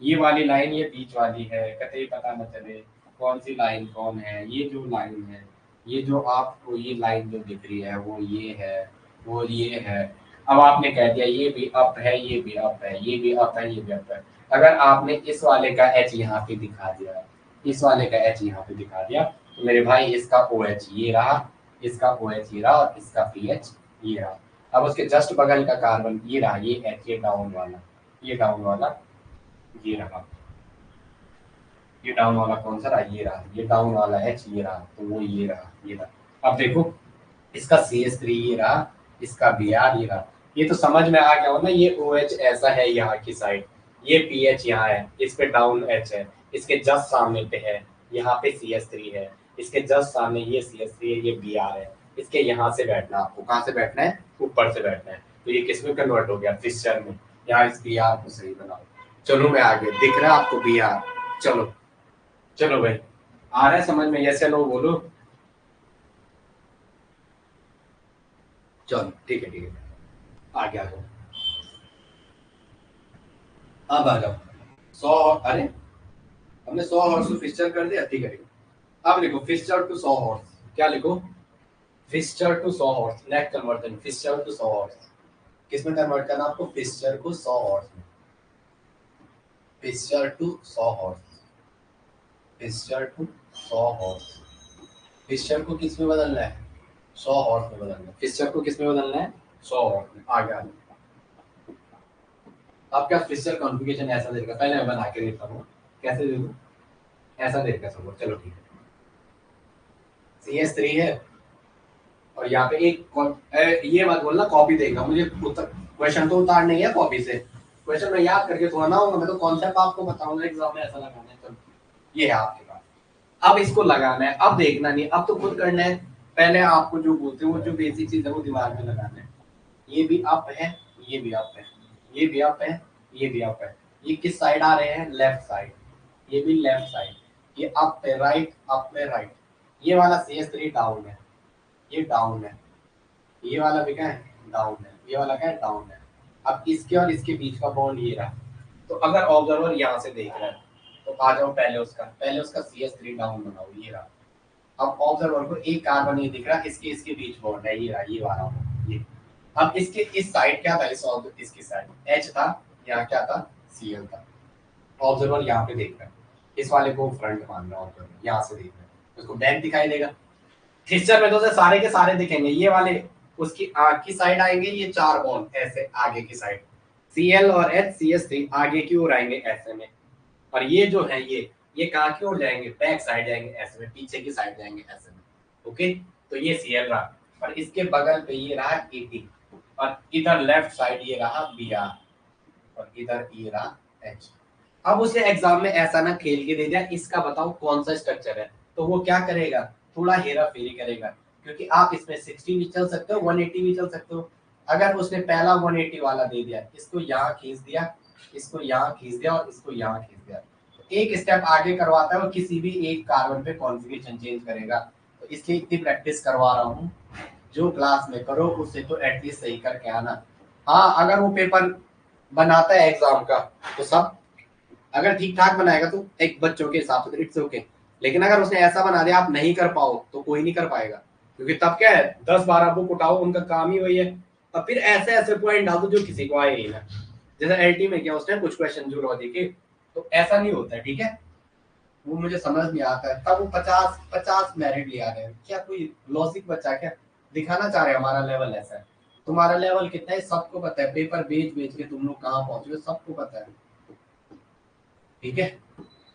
Speaker 1: ये वाली लाइन ये बीच वाली है, कतई पता न चले कौन सी लाइन कौन है। ये जो लाइन है, ये जो आपको ये लाइन जो दिख रही है वो ये है, वो ये है। अब आपने कह दिया ये भी अप है, ये भी अप है, ये भी अप है, ये भी अप है। अगर आपने इस वाले का H यहाँ पे दिखा दिया, इस वाले का H यहाँ पे दिखा दिया, तो मेरे भाई इसका OH ये रहा, इसका OH ये रहा, और इसका PH ये रहा। अब उसके जस्ट बगल का कार्बन ये रहा, ये H, ये डाउन वाला, ये डाउन वाला ये रहा, ये डाउन वाला कौन सा रहा, ये रहा, ये डाउन वाला H ये रहा, तो वो ये रहा, ये रहा। अब देखो, इसका CH3 ये रहा, इसका Br ये रहा, ये तो समझ में आ गया हो ना, ये OH ऐसा है यहाँ की साइड, ये pH यहाँ है, इस पे डाउन H है, इसके जस्ट सामने पे है, यहाँ पे CH3 है, इसके जस्ट सामने ये CH3 है, ये Br है, इसके यहाँ से बैठना, आपको कहाँ से बैठना है, ऊपर से बैठना है। तो ये किस में कन्वर्ट हो गया, फिक्सचर में। यहाँ इस Br को सही बनाओ। चलो मैं आगे, दिख रहा है आपको Br? चलो चलो भाई, आ रहा है समझ में? यस या नो बोलो। चलो ठीक है, ठीक है, आगे आ जाओ, अब आ जाओ। 100, अरे हमने 100 हॉर्स को फिक्सचर कर दिया, ठीक है ठीक है। अब लिखो फिक्सचर टू 100 हॉर्स, क्या लिखो, Fischer to 100 horse, next conversion Fischer to 100 horse. किसमें कन्वर्ट करना आपको, फिक्सचर को 100 हॉर्स में, Fischer to 100 horse, Fischer to 100 horse. Fischer को किस में बदलना है, 100 हॉर्स में बदलना है। फिक्सचर को किस में बदलना है, 100 हॉर्स में। आगे आ जाओ। आपका फिक्सचर कॉन्फ़िगरेशन ऐसा देगा, पहले मैं बना के देता हूँ कैसे दे दूँ, ऐसा देगा सब। चलो ठीक है, CH3 है और यहाँ पे एक ये मत बोलना कॉपी देगा मुझे, क्वेश्चन तो उतार नहीं है कॉपी से, क्वेश्चन में याद करके थोड़ा ना होगा, मैं तो कॉन्सेप्ट आपको बताऊंगा एग्जाम में ऐसा लगाना है। चलो ये है आपके पास, अब इसको लगाना है, अब देखना नहीं, अब तो खुद करना है। पहले आपको जो बोलते हैं वो जो बेसिक चीज है वो दिमाग में लगाना है। ये भी अप है, ये भी अप है, ये भी अप है, ये भी अप है। ये किस साइड आ रहे हैं, लेफ्ट साइड, ये भी लेफ्ट साइड। ये अप पे राइट, अप पे राइट। ये वाला CH3 डाउन है, ये डाउन है, ये वाला भी क्या है, डाउन है, ये वाला क्या है, डाउन है। अब इसके और इसके बीच का बॉन्ड ये रहा। तो अगर ऑब्जर्वर यहाँ से देख रहा है तो आ जाओ, पहले उसका CH3 डाउन बनाओ, ये रहा। अब ऑब्जर्वर को एक कार्बन ये दिख रहा है, इसके इसके बीच बॉन्ड है, ये रहा, ये वाला ये। अब इसके इस साइड क्या था, इसकी साइड H था, यहाँ क्या था, Cl था। ऑब्जर्वर यहाँ पे देख रहा है, इस वाले को फ्रंट मान रहा है, ऑब्जर्वर यहाँ से देख रहा है, उसको बैक दिखाई देगा। फिक्सचर में तो सारे के सारे दिखेंगे, ये वाले उसकी आग की साइड आएंगे, ये चार बॉन्ड ऐसे आगे की साइड, Cl और H CH3 आगे की ओर आएंगे ऐसे में। और ये जो है ये कहाँ की ओर जाएंगे, बैक साइड जाएंगे ऐसे में, पीछे की साइड जाएंगे ऐसे में। ओके, तो ये Cl रहा और इसके बगल पे ये रहा At, और इधर लेफ्ट साइड ये रहा Br और इधर ये रहा H। अब उसे एग्जाम में ऐसा ना खेल के दे दिया, इसका बताओ कौन सा स्ट्रक्चर है, तो वो क्या करेगा, थोड़ा हेरा फेरी करेगा, क्योंकि आप इसमें 60 भी चल सकते हो, 180 भी चल सकते हो। अगर उसने पहला 180 वाला दे दिया, इसको यहाँ खींच दिया, इसको यहाँ खींच दिया और इसको यहाँ खींच दिया, तो एक स्टेप आगे करवाता है और किसी भी एक कार्बन पे कॉन्फ़िगरेशन चेंज करेगा। तो इसलिए इतनी प्रैक्टिस करवा रहा हूँ, जो क्लास में करो उसे तो एटलीस्ट सही करके आना। हाँ, अगर वो पेपर बनाता है एग्जाम का तो सब अगर ठीक ठाक बनाएगा तो एक बच्चों के हिसाब से इट्स ओके, लेकिन अगर उसने ऐसा बना दिया आप नहीं कर पाओ तो कोई नहीं कर पाएगा, क्योंकि तब क्या है 10-12 बुक उठाओ, उनका काम ही वही है। और फिर ऐसे ऐसे पॉइंट डाल दो जो किसी को आए ही ना, जैसे एलटी में क्या उसने कुछ क्वेश्चन जूलॉजी के, तो ऐसा नहीं होता है, ठीक है, वो मुझे समझ नहीं आता है, तब वो 50 मेरिट ले आ रहे हैं, क्या कोई लॉजिक बचा क्या, दिखाना चाह रहे हैं हमारा लेवल ऐसा है। तुम्हारा लेवल कितना है सबको पता है, पेपर बेच बेच के तुम लोग कहाँ पहुंचे सबको पता है, ठीक है,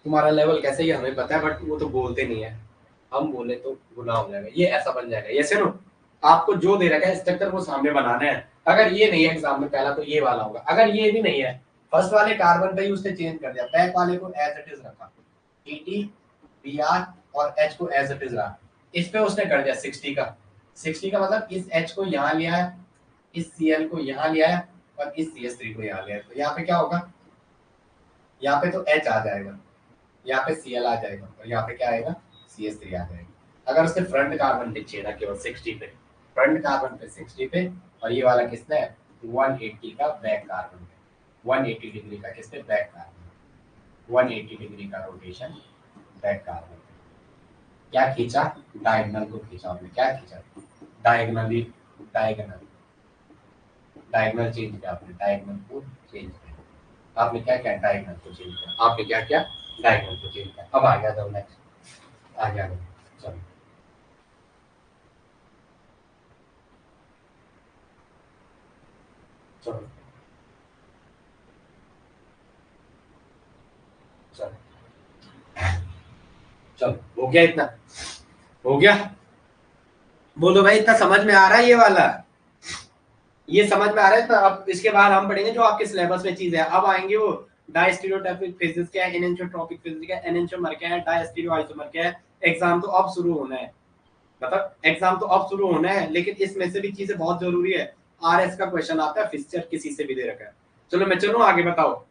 Speaker 1: तुम्हारा लेवल कैसे ही हमें पता है, बट वो तो बोलते नहीं है, हम बोले तो गुनाह हो जाएगा, ये ऐसा बन जाएगा। ये सुनो, आपको जो दे रखा है स्ट्रक्चर वो सामने बनाना है। अगर ये नहीं है एग्जाम में पहला तो ये वाला होगा, अगर ये भी नहीं है, फर्स्ट वाले कार्बन पे ही उसने चेंज कर दिया, बैक वाले को एज इट इज रखा, Pt Br और H को एज इट इज रहा, इस पे उसने कर दिया 60 का, 60 का मतलब इस H को यहाँ लिया है, इस Cl को यहाँ लिया है और इस CH3 को यहाँ लिया है, तो यहाँ पे क्या होगा, यहाँ पे तो H आ जाएगा, यहाँ पे Cl आ जाएगा और यहाँ पे क्या आएगा, CH3 आ जाएगा। अगर उसने फ्रंट कार्बन पे छेड़ा केवल 60 पे, फ्रंट कार्बन पे 60 पे, और ये वाला किसने 180 का बैक कार्बन पे, 180 डिग्री का किसने बैक कार्बन, 180 डिग्री का रोटेशन बैक कार्बन पे। क्या खींचा, डायगोनल को खींचा हमने, क्या खींचा, डायगोनली, डायगोनल डायगोनल चेंज किया आपने, डायगोनल को चेंज किया आपने, क्या क्या डायगोनल को चेंज किया आपने, क्या क्या डायगोनल को चेंज किया। अब आ गया था नेक्स्ट, आ गया, चलो चलो चलो चलो, हो गया इतना, हो गया, बोलो भाई इतना समझ में आ रहा है ये वाला, ये समझ में आ रहा है ना? अब इसके बाद हम पढ़ेंगे जो आपके सिलेबस में चीज है। अब आएंगे वो डायस्टीरियोटॉपिक फिजिक्स क्या है, एनेंटियोट्रॉपिक फिजिक्स क्या है, एनेंटियोमर क्या है, डायस्टीरियो आइसोमर क्या है। एग्जाम तो अब शुरू होना है, मतलब एग्जाम तो अब शुरू होना है, लेकिन इसमें से भी चीजें बहुत जरूरी है। आरएस का क्वेश्चन आता है, फिक्सचर किसी से भी दे रखा है। चलो मैं चलूं आगे, बताओ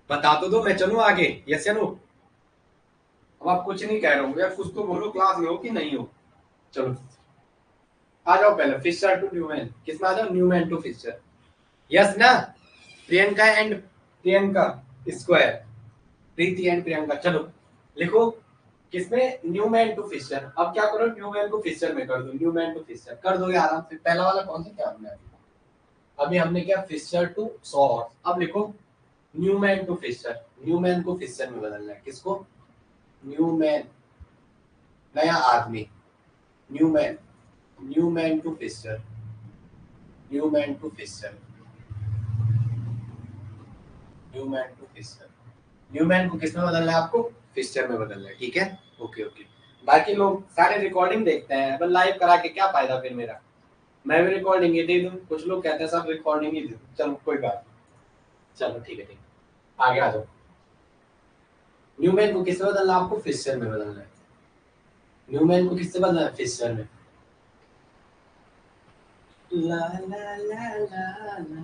Speaker 1: बता तो दो, मैं चलूं आगे, यस या नो? अब आप कुछ नहीं कह रहे हो यार, कुछ तो बोलो, क्लास में हो कि नहीं हो? चलो आ जाओ, पहले फिशर टू न्यूमैन, किसमें आ जाओ, न्यूमैन टू फिशर। यस ना? Priyanka and Priyanka square, Preeti and Priyanka. चलो लिखो, किसमें, न्यूमैन टू फिशर। अब क्या करो, न्यूमैन को फिशर में कर दो, न्यूमैन टू फिशर कर दोगे आराम से। पहला वाला कौन सा क्या हमने अभी हमने क्या, फिशर टू सॉर्ट। अब लिखो न्यूमैन टू फिशर, न्यूमैन को फिशर में बदलना है। किसको? न्यूमैन, नया आदमी, Newman, Newman to Fischer, Newman to Fischer, Newman to Fischer. Newman को किसमें बदलना है आपको? फिशर में बदलना है, ठीक है। Okay okay. बाकी लोग सारे रिकॉर्डिंग देखते हैं, पर लाइव करा के क्या फायदा फिर मेरा? मैं भी रिकॉर्डिंग ही दे दूं, कुछ लोग कहते हैं सब रिकॉर्डिंग ही दे दूं। चलो कोई बात नहीं। चलो ठीक है, ठीक है, आगे आ जाओ। न्यूमैन को किसमें बदलना है आपको? फिशर में बदलना है। न्यूमैन को किससे बदलना है? फिशर में। ला ला ला ला ला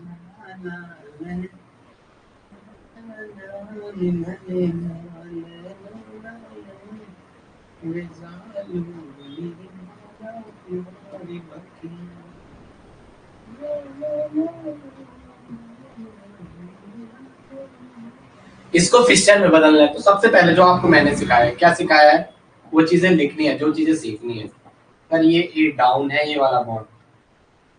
Speaker 1: ला ला इसको फिशर में बदलना है। तो सबसे पहले जो आपको मैंने सिखाया है, क्या सिखाया है? वो चीजें लिखनी है, जो चीजें सीखनी है। सर ये डाउन है, ये वाला बॉन्ड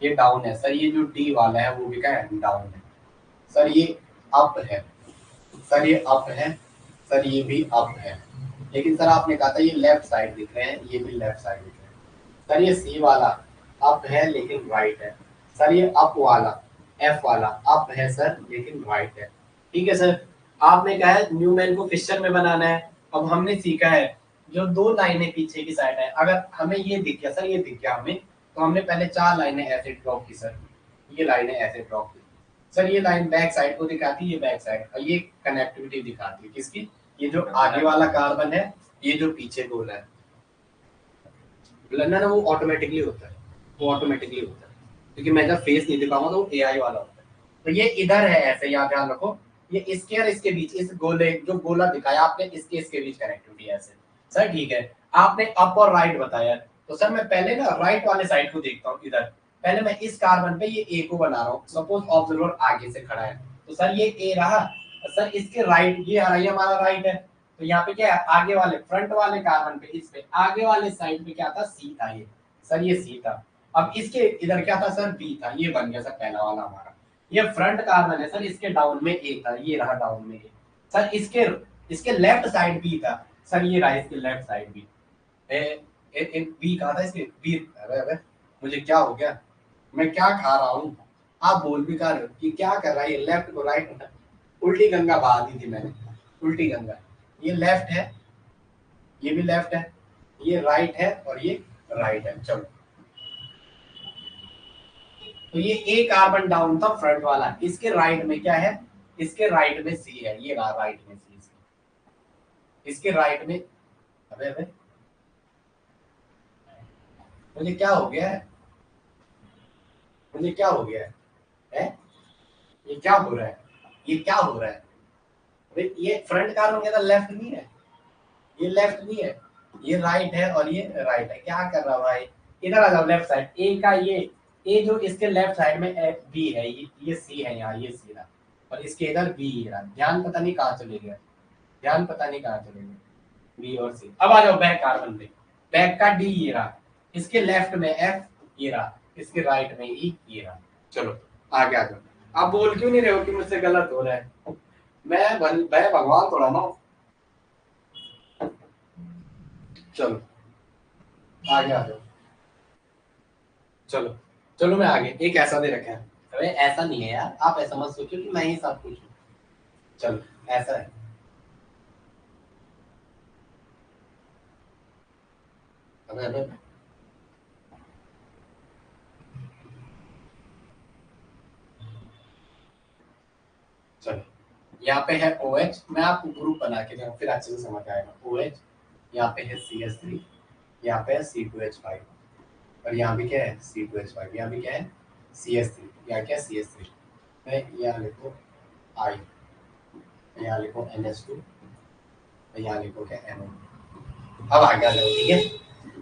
Speaker 1: ये डाउन है। सर ये जो डी वाला है वो भी क्या है? डाउन है। सर ये अप है, सर ये अप है, सर ये भी अप है। लेकिन सर आपने कहा था ये लेफ्ट साइड दिख रहे हैं, ये भी लेफ्ट साइड दिख रहे हैं। सर ये सी वाला अप है लेकिन राइट है। सर ये अप वाला, एफ वाला अप है सर लेकिन राइट है। ठीक है सर। आपने कहा है न्यूमैन को फिशर में बनाना है। अब हमने सीखा है जो दो लाइनें पीछे की साइड है, अगर हमें ये दिख गया, सर ये दिख गया हमें, तो हमने पहले चार लाइनें ऐसे ड्रॉ की सर, ये लाइनें ऐसे ड्रॉ की। सर ये लाइन बैक साइड को दिखाती है, ये बैक साइड, और ये कनेक्टिविटी दिखाती है किसकी? ये जो आगे वाला कार्बन है, ये जो पीछे गोला है। ब्लर ना वो ऑटोमेटिकली होता है, वो ऑटोमेटिकली होता है, क्योंकि मैं जब फेस नहीं दिखाऊंगा तो वो एआई वाला होता है। तो ये इधर है ऐसे, यहाँ ध्यान रखो, ये इसके और इसके बीच, इस गोले जो गोला दिखाया आपने, इसके बीच कनेक्टिविटी है ऐसे। सर ठीक है, आपने अप और राइट बताया, तो सर मैं पहले ना राइट वाले साइड को देखता हूँ इधर। पहले मैं इस कार्बन पे ये ए को बना रहा हूँ, सपोज ऑब्जर्वर आगे से खड़ा है, तो सर ये ए रहा। सर इसके राइट ये आ रहा है, हमारा राइट है। तो यहाँ पे क्या है, आगे वाले फ्रंट वाले कार्बन पे, इस पे आगे वाले साइड पे क्या था? सी था ये। सर ये सी था। अब इसके इधर क्या था सर? बी था। ये बन गया सर पहला वाला हमारा। ये फ्रंट कार्बन है सर, इसके डाउन में ए था, ये रहा डाउन में ए। सर इसके इसके लेफ्ट साइड बी था। सर ये रहा इसके लेफ्ट साइड बी। बी कहा था इसके? बी। अरे अरे, मुझे क्या हो गया? मैं क्या खा रहा हूँ? आप बोल भी कर रहे हो कि क्या कर रहा है ये, लेफ्ट को राइट। उल्टी गंगा बहा दी थी मैंने, उल्टी गंगा। ये लेफ्ट है, ये भी लेफ्ट है, ये राइट है और ये राइट है। चलो, तो ये ए कार्बन डाउन था फ्रंट वाला, इसके राइट में क्या है? इसके राइट में सी है, ये रहा राइट में सी, इसके राइट में। अबे अबे, मुझे क्या हो गया है? मुझे क्या हो गया है? है? ये क्या हो रहा है? ये क्या हो रहा है? अबे ये फ्रंट कार्बन कहता लेफ्ट नहीं है, ये लेफ्ट नहीं है, ये राइट है और ये राइट है। क्या कर रहा है भाई? इधर आ जाओ लेफ्ट साइड, ए का ये, ए जो इसके लेफ्ट साइड में बी है, ये सी है यहाँ, ये सी रहा, और इसके इधर बी रहा। ध्यान पता नहीं कहाँ चले गया, ध्यान पता नहीं कहाँ चले गए, बी और सी। अब आ जाओ बैक कार्बन पे, बैक का डी ये रहा, इसके लेफ्ट में एफ ये रहा, इसके राइट में ई ये रहा। चलो आगे आ जाओ। आप बोल क्यों नहीं रहे हो कि मुझसे गलत हो रहा है? मैं भगवान थोड़ा ना हूं। चलो आगे आ जाओ। चलो चलो, मैं आगे एक ऐसा दे रखा है। अरे ऐसा नहीं है यार, आप ऐसा मत सोचो कि मैं ही सब कुछ हूँ। चलो ऐसा है। अबे अबे, यहाँ पे है OH, मैं आपको ग्रुप बना के दूँ फिर अच्छे से समझ आएगा। OH, यहाँ पे है CH3, यहाँ पे है C2H5 और यहाँ भी क्या है C2H5, यहाँ भी क्या है CH3, यहाँ क्या है CH3। मैं यहाँ लिखो I, यहाँ लिखो NH2, यहाँ लिखो क्या NO2। अब आगे आ जाओ, ठीक है।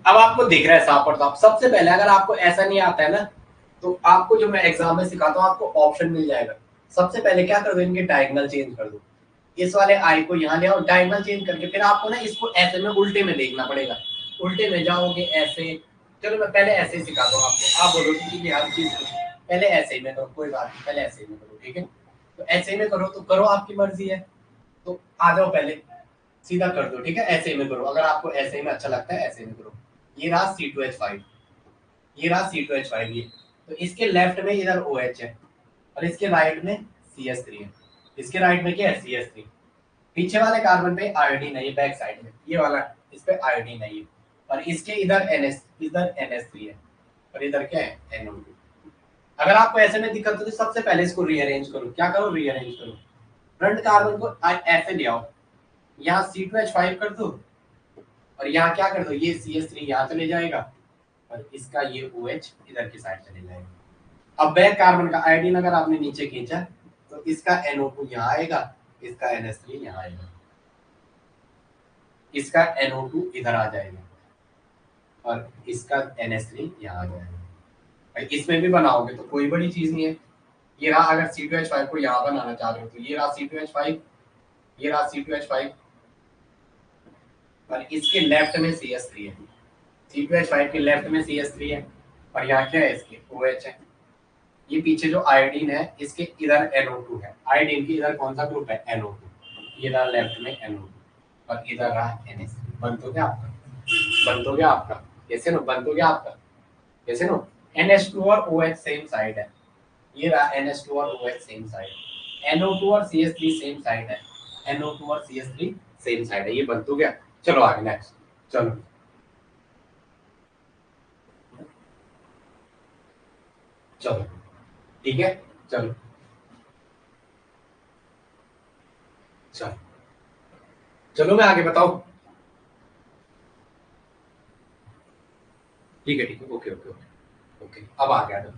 Speaker 1: अब आपको दिख रहा है साफ और साफ। सबसे पहले अगर आपको ऐसा नहीं आता है ना, तो आपको जो मैं एग्जाम में सिखाता हूँ आपको ऑप्शन मिल जाएगा। सबसे पहले क्या कर दो, इनके डायगोनल चेंज कर दो। इस वाले आई को यहाँ ले आओ, डायगोनल चेंज करके फिर आपको ना इसको ऐसे में उल्टे में देखना पड़ेगा। उल्टे में जाओगे ऐसे, चलो मैं पहले ऐसे ही सिखाता हूँ आपको। आप बोलो कि हर चीज पहले ऐसे ही में करो, कोई बात नहीं, पहले ऐसे ही में करो, ठीक है। तो ऐसे ही में करो तो करो, आपकी मर्जी है। तो आ जाओ पहले सीधा कर दो, ठीक है। ऐसे ही में करो, अगर आपको ऐसे ही में अच्छा लगता है ऐसे ही में करो। ये रहा C2H5, ये रहा C2H5, ये तो इसके लेफ्ट में इधर OH है और इसके राइट में CH3 है। इसके राइट में क्या है CH3। पीछे वाले कार्बन पे आयोडीन है, ये बैक साइड में ये वाला, इस पे आयोडीन है ये, और इसके इधर NH3 है और इधर क्या है NO2। अगर आपको ऐसे में दिक्कत हो तो सबसे पहले इसको रीअरेंज करो। क्या करो, रीअरेंज करो। फ्रंट कार्बन को ऐसे ले आओ, यहाँ C2H5 कर दो और यहाँ क्या कर दो, ये CH3 यहाँ चले जाएगा और इसका ये OH इधर की साइड चले जाएगा। अब बैक कार्बन का आयोडीन अगर आपने नीचे खींचा तो इसका NO2 यहाँ आएगा, इसका NH3 यहाँ आएगा, इसका NO2 इधर आ जाएगा और इसका NH3 यहाँ आ जाएगा। भाई इसमें भी बनाओगे तो कोई बड़ी चीज नहीं है। ये रहा, अगर C2H5 को यहाँ बनाना चाह रहे हो तो ये रहा C2H5, ये रहा C2H5 और इसके लेफ्ट में CH3 है। C2H5 के लेफ्ट में CH3 है और यहाँ क्या है, इसके OH है। ये पीछे जो आयोडीन है इसके इधर NO2 है। आयोडीन के इधर कौन सा ग्रुप है, NO2। ये रहा लेफ्ट में NO2 और इधर रहा NH3। बन तो गया आपका, बन तो गया आपका, कैसे नो बन तो गया आपका, कैसे नो। NH2 और OH सेम साइड है, ये रहा NH2 और OH सेम साइड, NO2 और CH3 सेम साइड है, NO2 और CH3 सेम साइड है। ये बन तो गया। चलो आगे नेक्स्ट, चलो चलो ठीक है, चलो चलो चलो मैं आगे बताऊं। ठीक है ठीक है, ओके ओके ओके ओके। अब आ गया,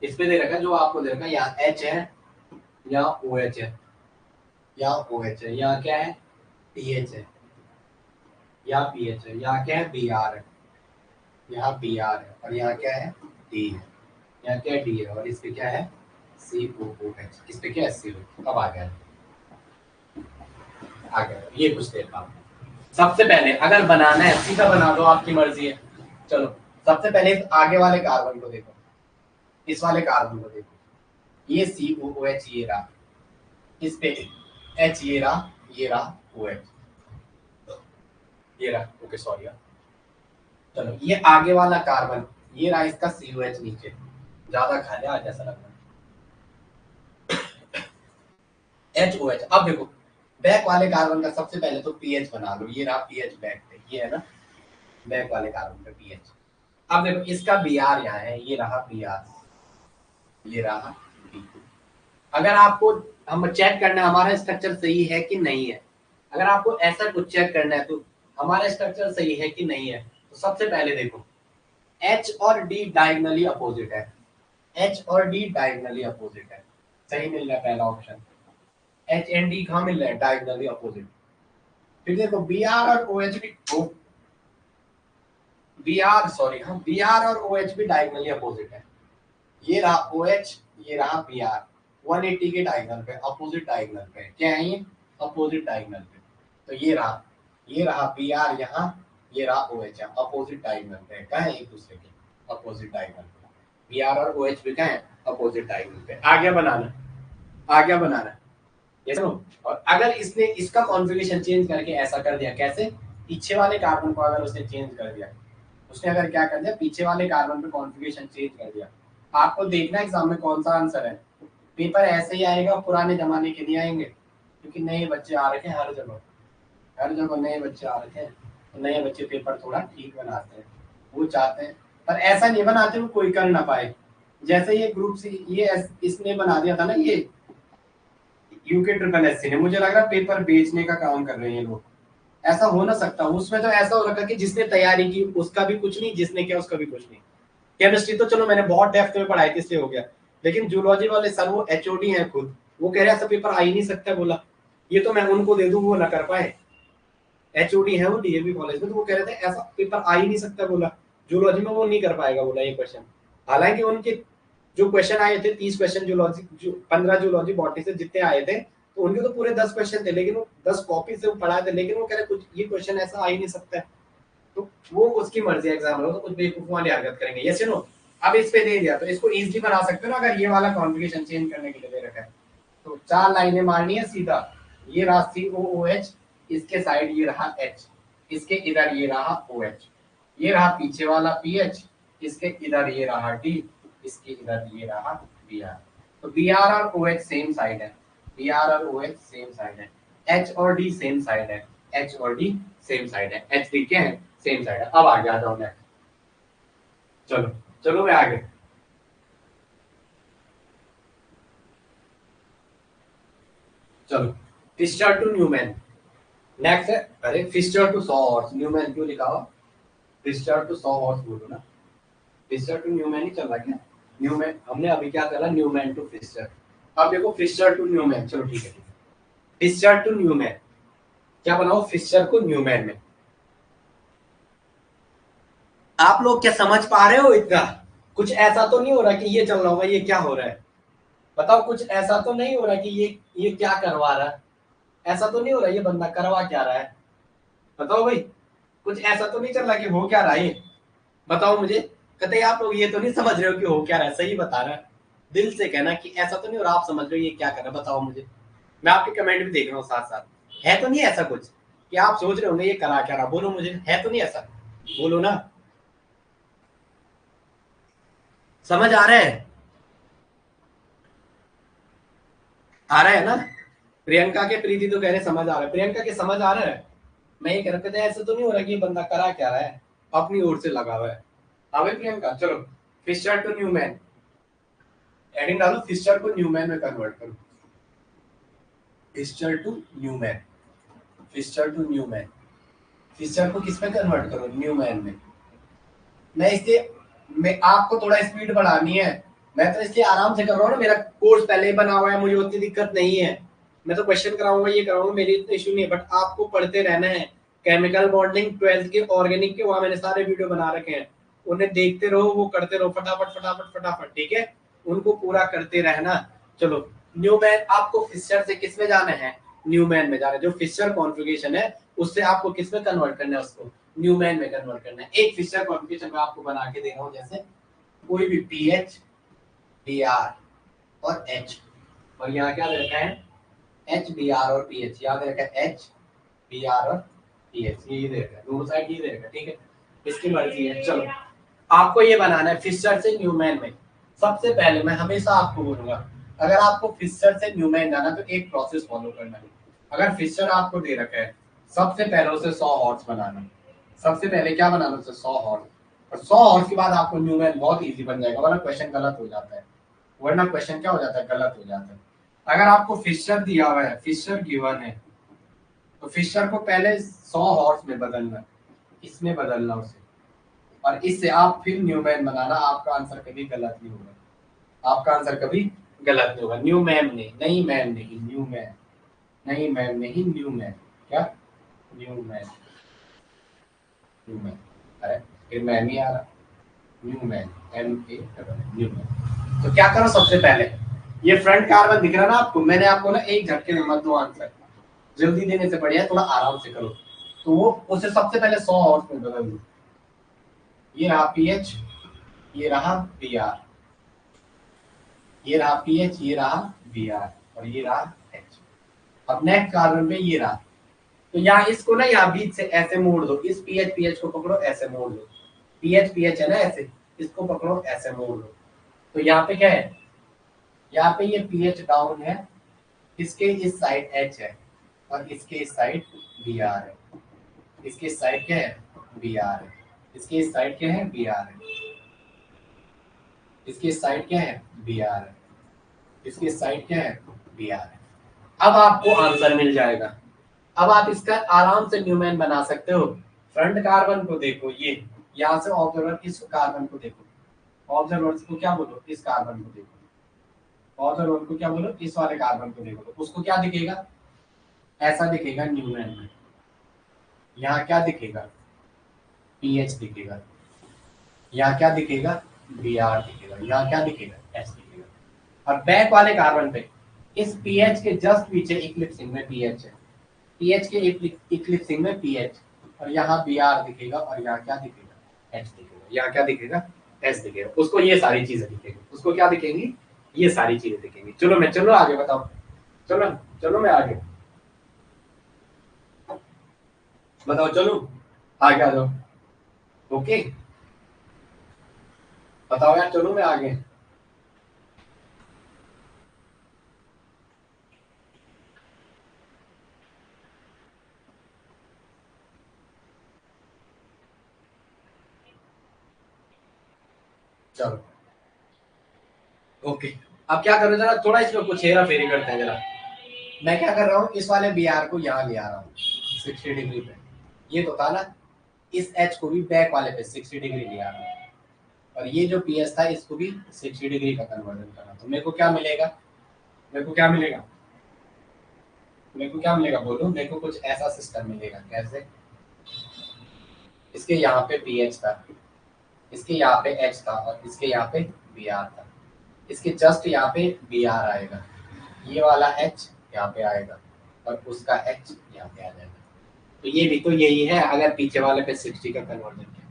Speaker 1: इसमें दे रखा जो आपको दे रखा, यहाँ H है, यहाँ OH है, यहाँ OH है, यहाँ क्या है TH है, यहाँ PH है, यहाँ क्या है BR है, यहाँ BR है और यहाँ क्या है D है, यहाँ क्या D है और इस पे क्या है COOH, इस पे क्या है CO। अब आ गया ये कुछ देर बाद। सबसे पहले अगर बनाना है सीधा बना दो, आपकी मर्जी है। चलो सबसे पहले इस आगे वाले कार्बन को देखो, इस वाले कार्बन को देखो, ये COOH ये रहा, इस पे H ये रहा, ये रहा OH ये रहा, ओके सॉरी यार। चलो ये आगे वाला कार्बन ये रहा, इसका COH नीचे, ज्यादा खा लिया आज ऐसा लग रहा है। HOH। अब देखो बैक वाले कार्बन का सबसे पहले तो पीएच बना लो, ये रहा पीएच बैक पे, ये है ना बैक वाले कार्बन पे पीएच। अब देखो इसका Br यहाँ है, ये रहा Br, ये रहा B। अगर आपको हम चेक करना है हमारा स्ट्रक्चर सही है कि नहीं है, अगर आपको ऐसा कुछ चेक करना है तो हमारा स्ट्रक्चर सही है कि नहीं है, तो सबसे पहले देखो H और D डायगोनली अपोजिट है, H और D डायगोनली अपोजिट है, सही मिल रहा है पहला ऑप्शन। H एंड D कहाँ मिल रहा है, डायगोनली अपोजिट। फिर देखो Br और OH भी Br सॉरी हाँ Br और OH भी डायगोनली अपोजिट है। ये रहा OH, ये रहा Br, 180 के डायगोनल पे, अपोजिट डायगोनल पे क्या है ये, अपोजिट डायगोनल पे। तो ये रहा Br यहाँ, ये रहा OH यहाँ, अपोजिट डायगोनल पे क्या है, एक दूसरे के अपोजिट डायगोनल पे। Br और OH भी क्या है, अपोजिट डायगोनल पे। आ गया बनाना ये सुनो। और अगर इसने इसका कॉन्फ़िगरेशन चेंज करके ऐसा कर दिया, कैसे, पीछे वाले कार्बन को अगर उसने चेंज कर दिया, उसने अगर क्या कर दिया पीछे वाले कार्बन पे कॉन्फ़िगरेशन चेंज कर दिया, आपको देखना एग्जाम में कौन सा आंसर है। पेपर ऐसे ही आएगा, पुराने जमाने के नहीं आएंगे, क्योंकि नए बच्चे आ रखे हैं हर जगह नए बच्चे आ रखे हैं, तो नए बच्चे पेपर थोड़ा ठीक बनाते हैं, वो चाहते हैं, पर ऐसा नहीं बनाते वो कोई कर ना पाए। जैसे ये ग्रुप सी ये इसने बना दिया था ना, ये यूके ट्रिपल एससी ने, मुझे लग रहा है पेपर बेचने का काम कर रहे हैं ये लोग। ऐसा हो ना सकता, उसमें तो ऐसा हो रखा कि जिसने तैयारी की उसका भी कुछ नहीं, जिसने किया उसका भी कुछ नहीं। केमिस्ट्री तो चलो मैंने बहुत डेप्थ में पढ़ाई थी इसलिए हो गया, लेकिन जूलॉजी वाले सर वो एचओडी हैं खुद, वो कह रहे ऐसा पेपर आ ही नहीं सकता। बोला ये तो मैं उनको दे दूं, वो ना कर पाए। एचओडी है वो डीएवी कॉलेज में, तो वो कह रहे थे ऐसा पेपर आ ही नहीं सकता। बोला जूलॉजी में वो नहीं कर पाएगा बोला ये क्वेश्चन। हालांकि उनके जो क्वेश्चन आए थे 30 क्वेश्चन जूलॉजी, जो 15 जूलॉजी बॉटनी से जितने आए थे, तो उनके तो पूरे 10 क्वेश्चन थे, लेकिन वो 10 कॉपी से वो पढ़ाए थे, लेकिन वो कह रहे कुछ ये क्वेश्चन ऐसा आ ही नहीं सकता है। तो वो उसकी मर्जी, एग्जाम हो तो कुछ बेवकूफ वाली हरकत करेंगे। ये सुनो, अब इस पे दे दिया तो इसको इजीली बना सकते हो ना, अगर ये वाला कॉन्फ़िगरेशन चेंज करने के लिए दे रखा है तो 4 लाइनें मारनी है सीधा। ये रहा COOH, इसके साइड ये रहा H, इसके इधर ये रहा OH, ये रहा पीछे वाला PH, इसके इधर ये रहा D, इसके इधर ये रहा Br। तो Br और OH सेम साइड है, Br और OH सेम साइड है, H और D सेम साइड है, H और D सेम साइड है, H D क्या है सेम साइड है। अब आगे आ जाओ मैं, चलो चलो मैं आगे। चलो फिशर टू न्यूमैन, नेक्स्ट है। अरे Fischer to sawhorse, Newman क्यों लिखा हुआ? फिशर टू सॉ हॉर्स बोलो ना, फिशर टू न्यूमैन ही चल रहा क्या? न्यूमैन हमने अभी क्या करा, न्यूमैन टू फिशर। अब देखो फिशर टू न्यूमैन, चलो ठीक है ठीक है। फिशर टू न्यूमैन क्या बनाओ, फिशर को न्यूमैन में। आप लोग क्या समझ पा रहे हो इतना? कुछ ऐसा तो नहीं हो रहा कि ये चल रहा होगा, ये क्या हो रहा है बताओ? कुछ ऐसा तो नहीं हो रहा कि ये क्या करवा रहा है? ऐसा तो नहीं हो रहा ये बंदा करवा क्या रहा है? बताओ भाई, कुछ ऐसा तो नहीं चल रहा कि हो क्या रहा है ये? बताओ मुझे। कहते आप लोग ये तो नहीं समझ रहे हो कि हो क्या रहा है? सही बता रहा है, दिल से कहना कि ऐसा तो नहीं हो रहा, आप समझ रहे हो ये क्या कर रहा है? बताओ मुझे, मैं आपके कमेंट भी देख रहा हूँ साथ साथ। है तो नहीं ऐसा कुछ कि आप सोच रहे होंगे ये करा क्या रहा? बोलो मुझे, है तो नहीं ऐसा? बोलो ना, समझ आ रहा है? आ रहा है ना? प्रियंका के प्रीति तो कह रहे समझ आ रहा है, प्रियंका के समझ आ रहा है? मैं ये कह रहा था ऐसा तो नहीं हो रहा कि ये बंदा करा क्या रहा है, अपनी ओर से लगा हुआ है। हाँ भाई प्रियंका, चलो फिशर टू न्यूमैन, एडिंग डालो, फिशर को न्यूमैन में कन्वर्ट करो। Fischer to Newman, Fischer to Newman, Fischer को किस में कन्वर्ट करो? न्यूमैन में। मैं इसलिए, मैं आपको थोड़ा स्पीड बढ़ानी है, मैं तो इसलिए आराम से कर रहा हूँ ना, मेरा कोर्स पहले ही बना हुआ है, मुझे उतनी दिक्कत नहीं है। मैं तो क्वेश्चन कराऊंगा, ये कराऊंगा, मेरी इतना इशू नहीं है, बट आपको पढ़ते रहना है। केमिकल बॉन्डिंग 12th के, ऑर्गेनिक के, वहां मैंने सारे वीडियो बना रखे हैं, उन्हें देखते रहो, वो करते रहो, फटाफट फटाफट फटाफट, ठीक है? उनको पूरा करते रहना। चलो न्यूमैन, आपको फिशर से किस में जाना है? न्यूमैन में जाना है। जो फिशर कॉन्फ़िगरेशन है उससे आपको किस में कन्वर्ट करना है? उसको न्यूमैन में कन्वर्ट करना है। एक फिशर कॉन्फ़िगरेशन मैं आपको बना के दे रहा हूँ, जैसे कोई भी पीएच, बीआर और एच, और यहाँ क्या दे रखा है? एच बी आर और पीएच, याद रखा है एच बी आर और पीएच, ये दे रखा है, दोनों साइड ये दे रखा है, ठीक है? इसकी मर्जी है। चलो आपको ये बनाना है फिशर से न्यूमैन में। सबसे पहले मैं हमेशा आपको बोलूंगा, अगर आपको फिशर से न्यूमैन जाना तो एक प्रोसेस फॉलो करना है। अगर फिशर आपको दे रखा है, सबसे पहले उसे 100 हॉर्स बनाना। सबसे पहले क्या बनाना? उसे 100 हॉर्स, और 100 हॉर्स के बाद आपको न्यूमैन बहुत इजी बन जाएगा, वरना क्वेश्चन गलत हो जाता है। वरना क्वेश्चन क्या हो जाता है? गलत हो जाता है। अगर आपको फिशर दिया हुआ है, फिशर गिवन है, तो फिशर को पहले 100 हॉर्स में बदलना, इसमें बदलना उसे, और इससे आप फिर न्यूमैन बनाना। आपका आंसर कभी गलत नहीं होगा, आपका आंसर कभी गलत नहीं होगा। न्यूमैन नहीं, नहीं मैम नहीं, न्यूमैन, नहीं मैम नहीं, न्यूमैन। क्या? Newman, Newman. अरे फिर मैम ही आ रहा, न्यूमैन, MA न्यूमैन। तो क्या करो, सबसे पहले ये फ्रंट कार्बन दिख रहा है ना आपको, मैंने आपको ना एक झटके में मत दो आंसर, जल्दी देने से बढ़िया थोड़ा आराम से करो। तो वो उसे सबसे पहले 100 हॉर्स में बदल दो। ये रहा पीएच, ये रहा बीआर, ये रहा पीएच, ये रहा बीआर, और ये रहा एच। अब नेक्स्ट कार्बन पे ये रहा, तो यहाँ इसको ना यहाँ बीच से ऐसे मोड़ दो, इस पीएच पीएच को पकड़ो, ऐसे मोड़ दो। पीएच पीएच है ना ऐसे, इसको पकड़ो, ऐसे मोड़ दो। तो यहाँ पे क्या है? यहाँ पे ये पीएच डाउन है, इसके इस साइड एच है, और इसके इस साइड बीआर है। इसके इस साइड क्या है? बीआर है। इसके इस साइड क्या है? बीआर है। इसकी साइड क्या है, बी आर है, इसकी साइड क्या है, बी आर है। अब आपको आंसर मिल जाएगा। अब आप इसका आराम से न्यूमैन बना सकते हो। फ्रंट कार्बन को देखो, ये यहाँ से ऑब्जर्वर इस कार्बन को देखो, ऑब्जर्वर को क्या बोलो, इस कार्बन को देखो, ऑब्जर्वर को क्या बोलो, इस वाले कार्बन को देखो, तो उसको क्या दिखेगा, ऐसा दिखेगा न्यूमैन में। यहाँ क्या दिखेगा, पीएच दिखेगा, यहाँ क्या दिखेगा, बी आर दिखेगा, यहाँ क्या दिखेगा, एच दिखेगा। और बैक वाले कार्बन पे इस पीएच के जस्ट पीछे इक्लिप्सिंग में पीएच है, पीएच के इक्लिप्सिंग में पीएच, और यहाँ बी आर दिखेगा, और यहाँ क्या दिखेगा, एच दिखेगा, यहाँ क्या दिखेगा, एच दिखेगा। उसको ये सारी चीजें दिखेंगी, उसको क्या दिखेंगी, ये सारी चीजें दिखेंगी। चलो आगे बताओ, चलो मैं आगे बताओ, चलो आगे आ जाओ। ओके बताओ यार, चलो मैं आगे। चलो ओके, अब क्या करो, जरा थोड़ा इसमें कुछ हेरा फेरी करते हैं जरा। मैं क्या कर रहा हूँ, इस वाले बी आर को यहाँ ले आ रहा हूँ 60 डिग्री पे, ये तो था ना, इस एच को भी बैक वाले पे 60 डिग्री ले आ रहा हूँ, और ये जो पी एस था इसको भी 60 डिग्री का कन्वर्जन करना। तो मेरे को क्या मिलेगा, मेरे को क्या मिलेगा, मेरे को क्या मिलेगा बोलो, मेरे को कुछ ऐसा सिस्टम मिलेगा। कैसे, इसके यहाँ पे पी एच था, इसके यहाँ पे एच था, और इसके यहाँ पे बी आर था। इसके जस्ट यहाँ पे बी आर आएगा, ये वाला एच यहाँ पे आएगा, और उसका एच यहाँ पे आ जाएगा। तो ये भी तो यही है, अगर पीछे वाले पे 60 का कन्वर्जन किया,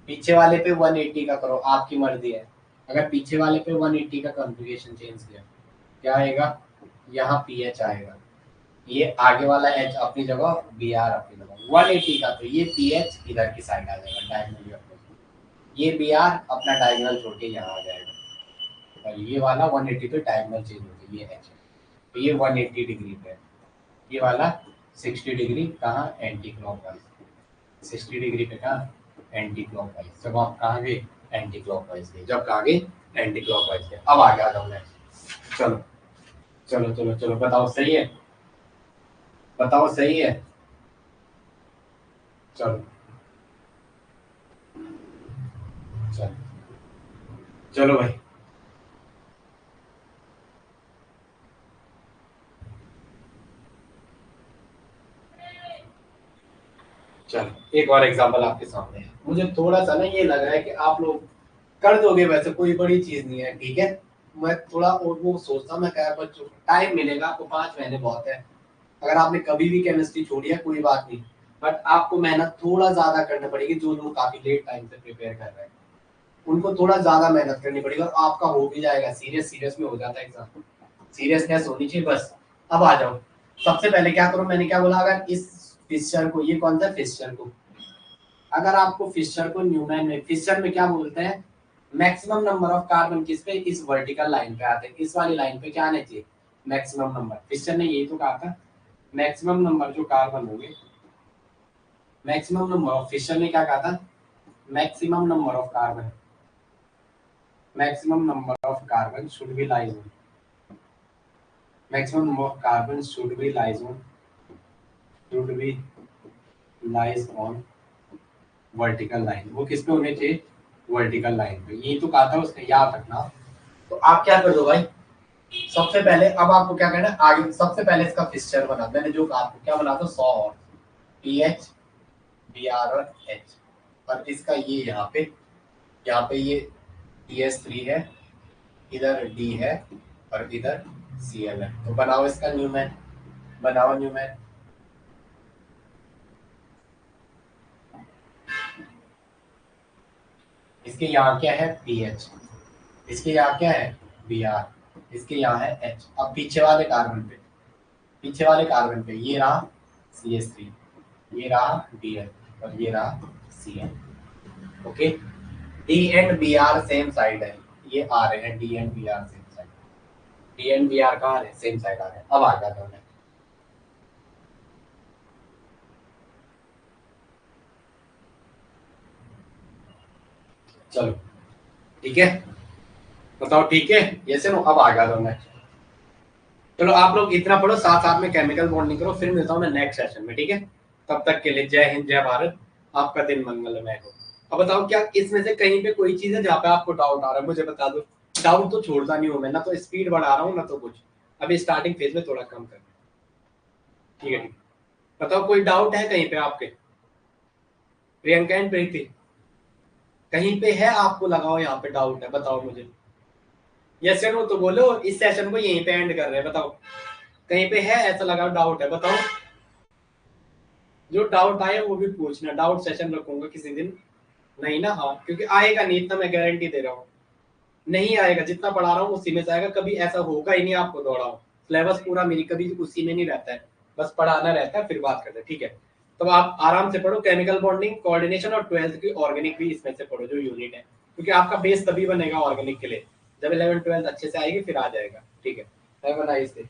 Speaker 1: पीछे वाले पे 180 का करो, आपकी मर्जी है। अगर पीछे वाले पे 180 का कॉन्फ़िगरेशन चेंज किया, क्या आएगा, यहाँ पी एच आएगा, ये आगे वाला एच अपनी जगह, बी आर अपनी जगह। 180 का तो ये पी एच इधर की साइड आ जाएगा डायगनली अपने, ये बी आर अपना डायगनल छोड़ के यहाँ आ जाएगा, और ये वाला 180 पे डायगनल चेंज हो गया, ये एच है, तो ये 180 डिग्री पे है, ये वाला 60 डिग्री कहाँ, एंटी क्लॉकवाइज, 60 डिग्री पे कहाँ, एंटी क्लॉकवाइज। जब आप कहाँ गए, एंटी क्लॉकवाइज गए, जब कहाँ गए, एंटी क्लॉकवाइज गए। अब आगे आ जाओ मैं, चलो चलो बताओ सही है, बताओ सही है, चलो चलो चलो भाई, चलो एक और एग्जांपल आपके सामने है। मुझे थोड़ा सा ना ये लग रहा है कि आप लोग कर दोगे, वैसे कोई बड़ी चीज नहीं है, ठीक है। मैं थोड़ा और वो सोचता, मैं क्या बच्चों टाइम मिलेगा आपको, 5 महीने बहुत है। अगर आपने कभी भी केमिस्ट्री छोड़ी है कोई बात नहीं, बट आपको मेहनत थोड़ा ज्यादा करनी पड़ेगी। जो लोग काफी लेट टाइम से प्रिपेयर कर रहे हैं उनको थोड़ा ज्यादा मेहनत करनी पड़ेगी, और आपका हो भी जाएगा। सीरियस में हो जाता है एग्जाम, सीरियसनेस होनी चाहिए बस। अब आ जाओ, सबसे पहले क्या करो, मैंने क्या बोला, अगर इस फिशर को, ये कौन सा फिशर को, अगर आपको फिशर को न्यूमैन में, फिशर में क्या बोलते हैं, मैक्सिमम नंबर ऑफ कार्बन किस पे, इस वर्टिकल लाइन पे आते हैं, इस वाली लाइन पे क्या आना चाहिए, मैक्सिमम नंबर। फिशर ने यही तो कहा था, मैक्सिमम नंबर जो कार्बन होंगे, मैक्सिमम नंबर ऑफ, फिशर ने क्या कहा था, maximum number of carbon, maximum number of carbon should be lies on, maximum number of carbon should be lies on, should be lies on vertical line। वो किस पे होने चाहिए, वर्टिकल लाइन पे। ये तो कहा था उसने, याद रखना। तो आप क्या कर दो भाई, सबसे पहले अब आपको क्या करना है आगे, सबसे पहले इसका फिक्सचर बना, मैंने जो कहा आपको क्या बना दो, 100 और पी एच, बी आर और एच, और इसका ये यहाँ पे ये टी एस थ्री है, इधर डी है, और इधर सी एल है। तो बनाओ इसका न्यूमैन, बनाओ न्यूमैन। इसके यहाँ क्या है, पी एच, इसके यहाँ क्या है, बी आर, इसके यहाँ है एच। अब पीछे वाले कार्बन पे, पीछे वाले कार्बन पे ये रहा सी एस थ्री, ये रहा डी एल, और ये रहा C L. Okay, D and B are same side है, ये आ रहे हैं D and B are same side, D and B are कहाँ है, सेम साइड आ रहे हैं। अब आ गया दोनों, चलो ठीक है। बताओ ठीक है, ये से अब आ गया नेक्स्ट। चलो आप लोग इतना पढ़ो, साथ साथ में केमिकल बॉन्डिंग करो, फिर मिलता हूँ मैं नेक्स्ट सेशन में, ठीक है। तब तक के लिए जय हिंद, जय भारत, आपका दिन मंगलमय हो। अब बताओ क्या इसमें से कहीं पे कोई चीज है जहाँ पे आपको डाउट आ रहा है, मुझे बता दो। डाउट तो छोड़ता नहीं हूँ मैं, ना तो स्पीड बढ़ा रहा हूँ ना तो कुछ, अभी स्टार्टिंग फेज में थोड़ा कम कर, ठीक है ठीक। बताओ कोई डाउट है कहीं पे आपके, प्रियंका एंड प्रीति, कहीं पे है आपको लगाओ यहाँ पे डाउट है, बताओ मुझे। यस या नो तो बोलो, इस सेशन को यहीं पे एंड कर रहे हैं, बताओ कहीं पे है ऐसा लगाओ डाउट है, बताओ। जो डाउट आए वो भी पूछना, डाउट सेशन रखूंगा किसी दिन। नहीं ना, हाँ क्योंकि आएगा नहीं, इतना मैं गारंटी दे रहा हूँ। नहीं आएगा, जितना पढ़ा रहा हूँ उसी में से आएगा, कभी ऐसा होगा ही नहीं आपको दौड़ाओ। सिलेबस पूरा मेरी कभी उसी में नहीं रहता है, बस पढ़ाना रहता है फिर बात करते हैं, ठीक है। तो आप आराम से पढ़ो, केमिकल बॉन्डिंग, कोऑर्डिनेशन और 12th की ऑर्गेनिक भी इसमें से पढ़ो जो यूनिट है, क्योंकि आपका बेस तभी बनेगा ऑर्गेनिक के लिए जब 11th 12th अच्छे से आएगी, फिर आ जाएगा, ठीक है। Have a nice day.